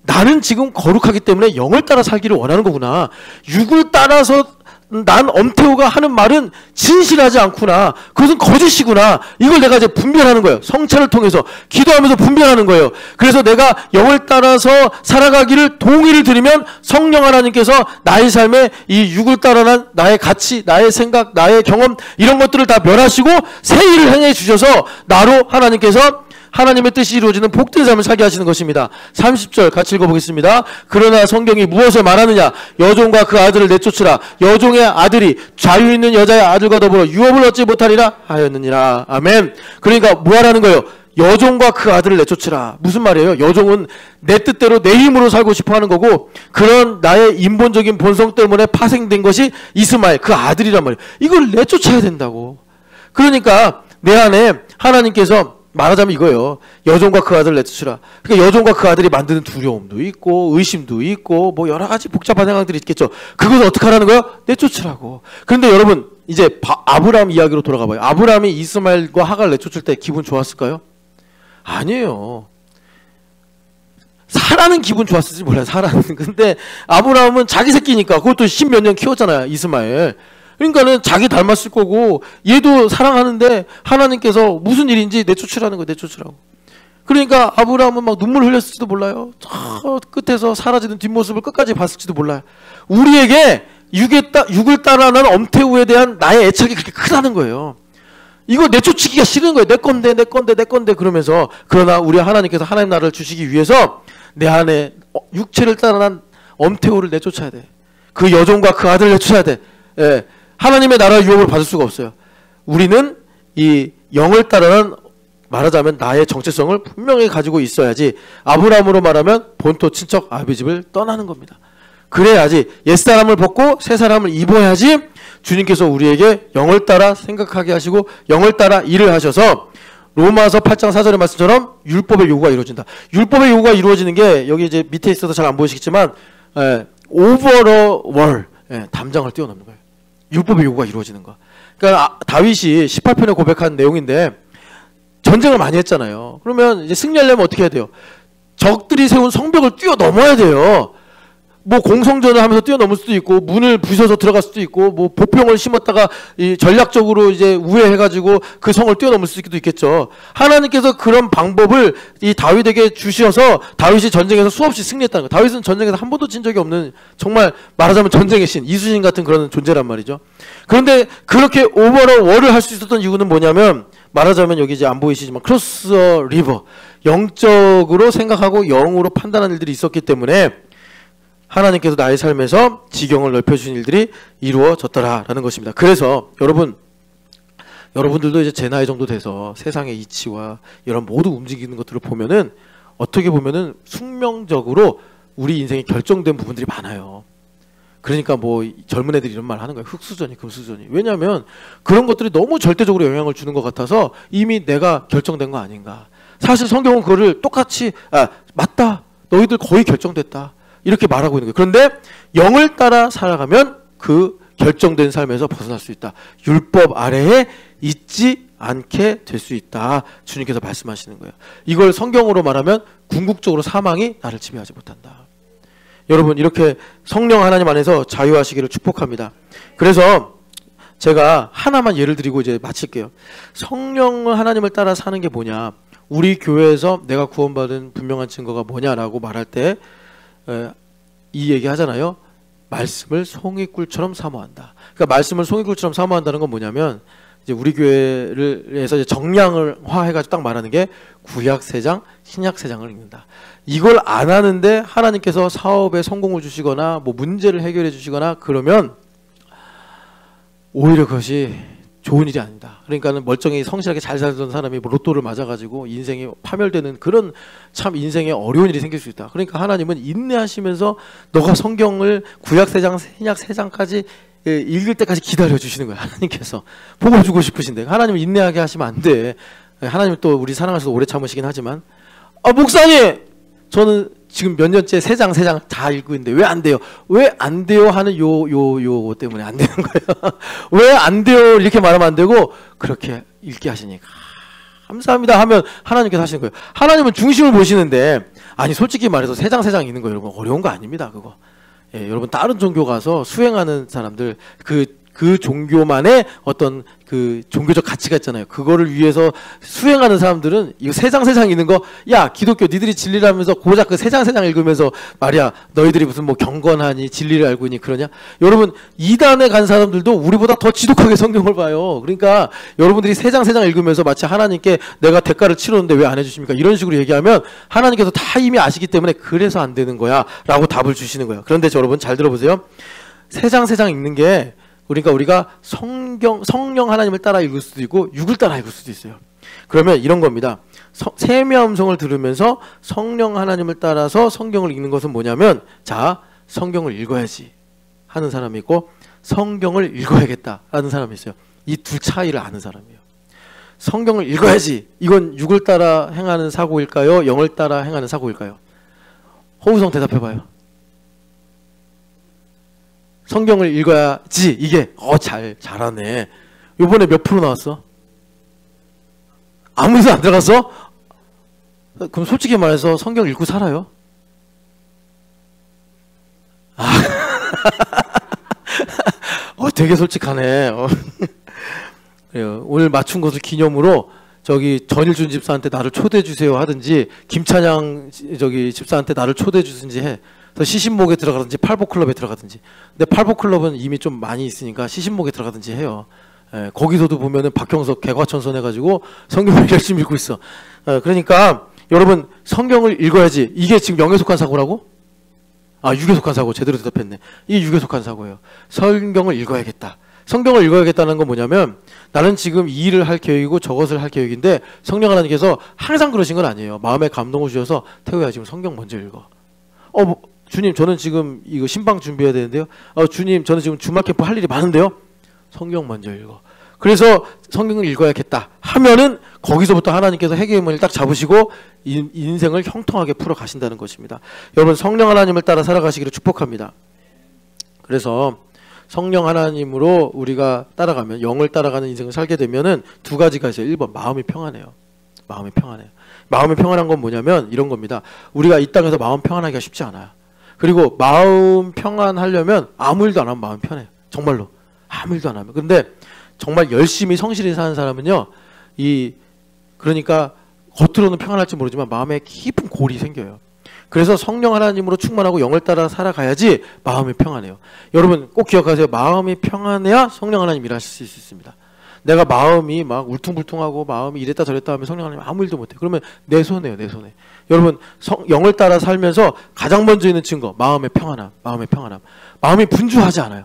나는 지금 거룩하기 때문에 영을 따라 살기를 원하는 거구나. 육을 따라서 난 엄태우가 하는 말은 진실하지 않구나. 그것은 거짓이구나. 이걸 내가 이제 분별하는 거예요. 성찰을 통해서 기도하면서 분별하는 거예요. 그래서 내가 영을 따라서 살아가기를 동의를 드리면 성령 하나님께서 나의 삶에 이 육을 따라난 나의 가치, 나의 생각, 나의 경험 이런 것들을 다 멸하시고 새 일을 행해 주셔서 나로 하나님께서 하나님의 뜻이 이루어지는 복된 삶을 살게 하시는 것입니다. 30절 같이 읽어보겠습니다. 그러나 성경이 무엇을 말하느냐? 여종과 그 아들을 내쫓으라. 여종의 아들이 자유 있는 여자의 아들과 더불어 유업을 얻지 못하리라 하였느니라. 아멘. 그러니까 뭐 하라는 거예요? 여종과 그 아들을 내쫓으라. 무슨 말이에요? 여종은 내 뜻대로 내 힘으로 살고 싶어 하는 거고 그런 나의 인본적인 본성 때문에 파생된 것이 이스마엘 그 아들이란 말이에요. 이걸 내쫓아야 된다고. 그러니까 내 안에 하나님께서 말하자면 이거예요. 여종과 그 아들을 내쫓으라. 그러니까 여종과 그 아들이 만드는 두려움도 있고 의심도 있고 뭐 여러 가지 복잡한 상황들이 있겠죠. 그것을 어떻게 하라는 거예요? 내쫓으라고. 그런데 여러분 이제 아브라함 이야기로 돌아가 봐요. 아브라함이 이스마엘과 하가를 내쫓을 때 기분 좋았을까요? 아니에요. 사라는 기분 좋았을지 몰라요. 사라는. 근데 아브라함은 자기 새끼니까 그것도 10몇 년 키웠잖아요. 이스마엘. 그러니까는 자기 닮았을 거고 얘도 사랑하는데 하나님께서 무슨 일인지 내쫓으라는 거예요. 내쫓으라고. 그러니까 아브라함은 막 눈물 흘렸을지도 몰라요. 저 끝에서 사라지는 뒷모습을 끝까지 봤을지도 몰라요. 우리에게 육을 따라는 엄태우에 대한 나의 애착이 그렇게 크다는 거예요. 이거 내쫓기가 싫은 거예요. 내 건데 그러면서 그러나 우리 하나님께서 하나님 나라를 주시기 위해서 내 안에 육체를 따라난 엄태우를 내쫓아야 돼. 그 여종과 그 아들을 내쫓아야 돼. 예. 하나님의 나라의 유업을 받을 수가 없어요. 우리는 이 영을 따르는 말하자면 나의 정체성을 분명히 가지고 있어야지 아브라함으로 말하면 본토 친척 아비집을 떠나는 겁니다. 그래야지 옛사람을 벗고 새사람을 입어야지 주님께서 우리에게 영을 따라 생각하게 하시고 영을 따라 일을 하셔서 로마서 8장 4절의 말씀처럼 율법의 요구가 이루어진다. 율법의 요구가 이루어지는 게 여기 이제 밑에 있어서 잘 안 보이시겠지만 오버월 담장을 뛰어넘는 거예요. 율법의 요구가 이루어지는 거. 그러니까 다윗이 18편에 고백한 내용인데 전쟁을 많이 했잖아요. 그러면 이제 승리하려면 어떻게 해야 돼요? 적들이 세운 성벽을 뛰어넘어야 돼요. 뭐 공성전을 하면서 뛰어넘을 수도 있고 문을 부셔서 들어갈 수도 있고 뭐 보병을 심었다가 이 전략적으로 이제 우회해가지고 그 성을 뛰어넘을 수도 있겠죠. 하나님께서 그런 방법을 이 다윗에게 주셔서 다윗이 전쟁에서 수없이 승리했다는 거예요. 다윗은 전쟁에서 한 번도 진 적이 없는 정말 말하자면 전쟁의 신 이순신 같은 그런 존재란 말이죠. 그런데 그렇게 오버월을 할 수 있었던 이유는 뭐냐면 말하자면 여기 이제 안 보이시지만 크로스 리버 영적으로 생각하고 영으로 판단하는 일들이 있었기 때문에 하나님께서 나의 삶에서 지경을 넓혀주신 일들이 이루어졌더라라는 것입니다. 그래서 여러분들도 이제 제 나이 정도 돼서 세상의 이치와 이런 모두 움직이는 것들을 보면은 어떻게 보면은 숙명적으로 우리 인생이 결정된 부분들이 많아요. 그러니까 뭐 젊은 애들이 이런 말 하는 거예요. 흙수저니 금수저니. 왜냐하면 그런 것들이 너무 절대적으로 영향을 주는 것 같아서 이미 내가 결정된 거 아닌가. 사실 성경은 그거를 똑같이 맞다. 너희들 거의 결정됐다. 이렇게 말하고 있는 거예요. 그런데 영을 따라 살아가면 그 결정된 삶에서 벗어날 수 있다. 율법 아래에 있지 않게 될 수 있다. 주님께서 말씀하시는 거예요. 이걸 성경으로 말하면 궁극적으로 사망이 나를 지배하지 못한다. 여러분 이렇게 성령 하나님 안에서 자유하시기를 축복합니다. 그래서 제가 하나만 예를 드리고 이제 마칠게요. 성령을 하나님을 따라 사는 게 뭐냐? 우리 교회에서 내가 구원받은 분명한 증거가 뭐냐라고 말할 때 이 얘기 하잖아요. 말씀을 송이꿀처럼 사모한다. 그러니까 말씀을 송이꿀처럼 사모한다는 건 뭐냐면 이제 우리 교회를에서 이제 정량화 해가지고 딱 말하는 게 구약 3장, 신약 3장을 읽는다. 이걸 안 하는데 하나님께서 사업에 성공을 주시거나 뭐 문제를 해결해 주시거나 그러면 오히려 그것이 좋은 일이 아니다. 그러니까는 멀쩡히 성실하게 잘 살던 사람이 뭐 로또를 맞아가지고 인생이 파멸되는 그런 참 인생에 어려운 일이 생길 수 있다. 그러니까 하나님은 인내하시면서 너가 성경을 구약 3장, 신약 3장까지 읽을 때까지 기다려 주시는 거야. 하나님께서 보고 주고 싶으신데 하나님은 인내하게 하시면 안 돼. 하나님은 또 우리 사랑하셔서 오래 참으시긴 하지만 목사님 저는 지금 몇 년째 3장 다 읽고 있는데 왜 안 돼요? 왜 안 돼요? 하는 요 때문에 안 되는 거예요. 왜 안 돼요? 이렇게 말하면 안 되고 그렇게 읽게 하시니까 감사합니다 하면 하나님께서 하시는 거예요. 하나님은 중심을 보시는데 아니 솔직히 말해서 3장 읽는 거 여러분 어려운 거 아닙니다. 그거. 예, 여러분 다른 종교 가서 수행하는 사람들 그 종교만의 어떤 그 종교적 가치가 있잖아요. 그거를 위해서 수행하는 사람들은 이거 3장 읽는 거 야 기독교 니들이 진리라면서 고작 그 3장 읽으면서 말이야 너희들이 무슨 뭐 경건하니 진리를 알고 있니 그러냐. 여러분 이단에 간 사람들도 우리보다 더 지독하게 성경을 봐요. 그러니까 여러분들이 3장 읽으면서 마치 하나님께 내가 대가를 치렀는데 왜 안 해주십니까 이런 식으로 얘기하면 하나님께서 다 이미 아시기 때문에 그래서 안 되는 거야 라고 답을 주시는 거예요. 그런데 여러분 잘 들어보세요. 3장 읽는 게 그러니까 우리가 성령 하나님을 따라 읽을 수도 있고 육을 따라 읽을 수도 있어요. 그러면 이런 겁니다. 셈의 음성을 들으면서 성령 하나님을 따라서 성경을 읽는 것은 뭐냐면 자 성경을 읽어야지 하는 사람이 있고 성경을 읽어야겠다 하는 사람이 있어요. 이 두 차이를 아는 사람이에요. 성경을 읽어야지 이건 육을 따라 행하는 사고일까요? 영을 따라 행하는 사고일까요? 호우성 대답해봐요. 성경을 읽어야지 이게 잘하네. 요번에 몇 프로 나왔어? 아무리도 안 들어갔어? 그럼 솔직히 말해서 성경 읽고 살아요? 되게 솔직하네. 그래요. 오늘 맞춘 것을 기념으로 저기 전일준 집사한테 나를 초대해 주세요 하든지 김찬양 저기 집사한테 나를 초대해 주든지 해. 시신목에 들어가든지 팔복클럽에 들어가든지. 근데 팔복클럽은 이미 좀 많이 있으니까 시신목에 들어가든지 해요. 거기서도 보면은 박형석 개과천선 해가지고 성경을 열심히 읽고 있어. 그러니까 여러분 성경을 읽어야지. 이게 지금 영에 속한 사고라고? 육에 속한 사고 제대로 대답했네. 이게 육에 속한 사고예요. 성경을 읽어야겠다. 성경을 읽어야겠다는 건 뭐냐면 나는 지금 이 일을 할 계획이고 저것을 할 계획인데 성령 하나님께서 항상 그러신 건 아니에요. 마음에 감동을 주셔서 태우야 지금 성경 먼저 읽어. 주님 저는 지금 이거 신방 준비해야 되는데요. 주님 저는 지금 주말 캠프 할 일이 많은데요. 성경 먼저 읽어. 그래서 성경을 읽어야겠다 하면은 거기서부터 하나님께서 해결문을 딱 잡으시고 인생을 형통하게 풀어 가신다는 것입니다. 여러분 성령 하나님을 따라 살아가시기를 축복합니다. 그래서 성령 하나님으로 우리가 따라가면 영을 따라가는 인생을 살게 되면은 두 가지가 있어요. 1번 마음이 평안해요. 마음이 평안해요. 마음이 평안한 건 뭐냐면 이런 겁니다. 우리가 이 땅에서 마음 평안하기가 쉽지 않아요. 그리고 마음 평안하려면 아무 일도 안 하면 마음 편해요. 정말로 아무 일도 안 하면. 근데 정말 열심히 성실히 사는 사람은요, 그러니까 겉으로는 평안할지 모르지만 마음에 깊은 골이 생겨요. 그래서 성령 하나님으로 충만하고 영을 따라 살아가야지 마음이 평안해요. 여러분 꼭 기억하세요. 마음이 평안해야 성령 하나님 일하실 수 있습니다. 내가 마음이 막 울퉁불퉁하고 마음이 이랬다 저랬다 하면 성령 하나님 아무 일도 못해. 그러면 내 손해요, 내 손해. 여러분 영을 따라 살면서 가장 먼저 있는 증거 마음의 평안함, 마음의 평안함. 마음이 분주하지 않아요.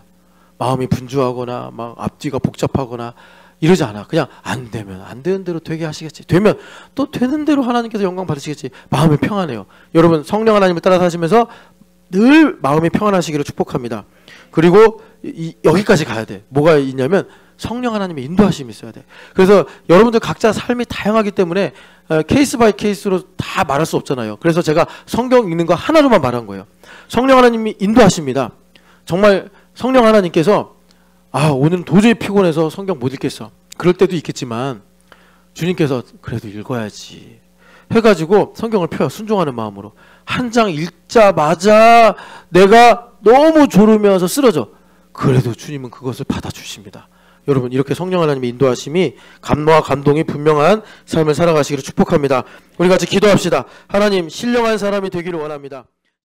마음이 분주하거나 막 앞뒤가 복잡하거나 이러지 않아. 그냥 안 되면 안 되는 대로 되게 하시겠지. 되면 또 되는 대로 하나님께서 영광 받으시겠지. 마음이 평안해요. 여러분 성령 하나님을 따라 사시면서 늘 마음이 평안하시기를 축복합니다. 그리고 여기까지 가야 돼. 뭐가 있냐면 성령 하나님의 인도하심이 있어야 돼. 그래서 여러분들 각자 삶이 다양하기 때문에 케이스 바이 케이스로 다 말할 수 없잖아요. 그래서 제가 성경 읽는 거 하나로만 말한 거예요. 성령 하나님이 인도하십니다. 정말 성령 하나님께서 오늘은 도저히 피곤해서 성경 못 읽겠어. 그럴 때도 있겠지만 주님께서 그래도 읽어야지 해가지고 성경을 펴요. 순종하는 마음으로. 한 장 읽자마자 내가 너무 졸으면서 쓰러져. 그래도 주님은 그것을 받아주십니다. 여러분 이렇게 성령 하나님의 인도하심이 감화와 감동이 분명한 삶을 살아가시기를 축복합니다. 우리 같이 기도합시다. 하나님, 신령한 사람이 되기를 원합니다.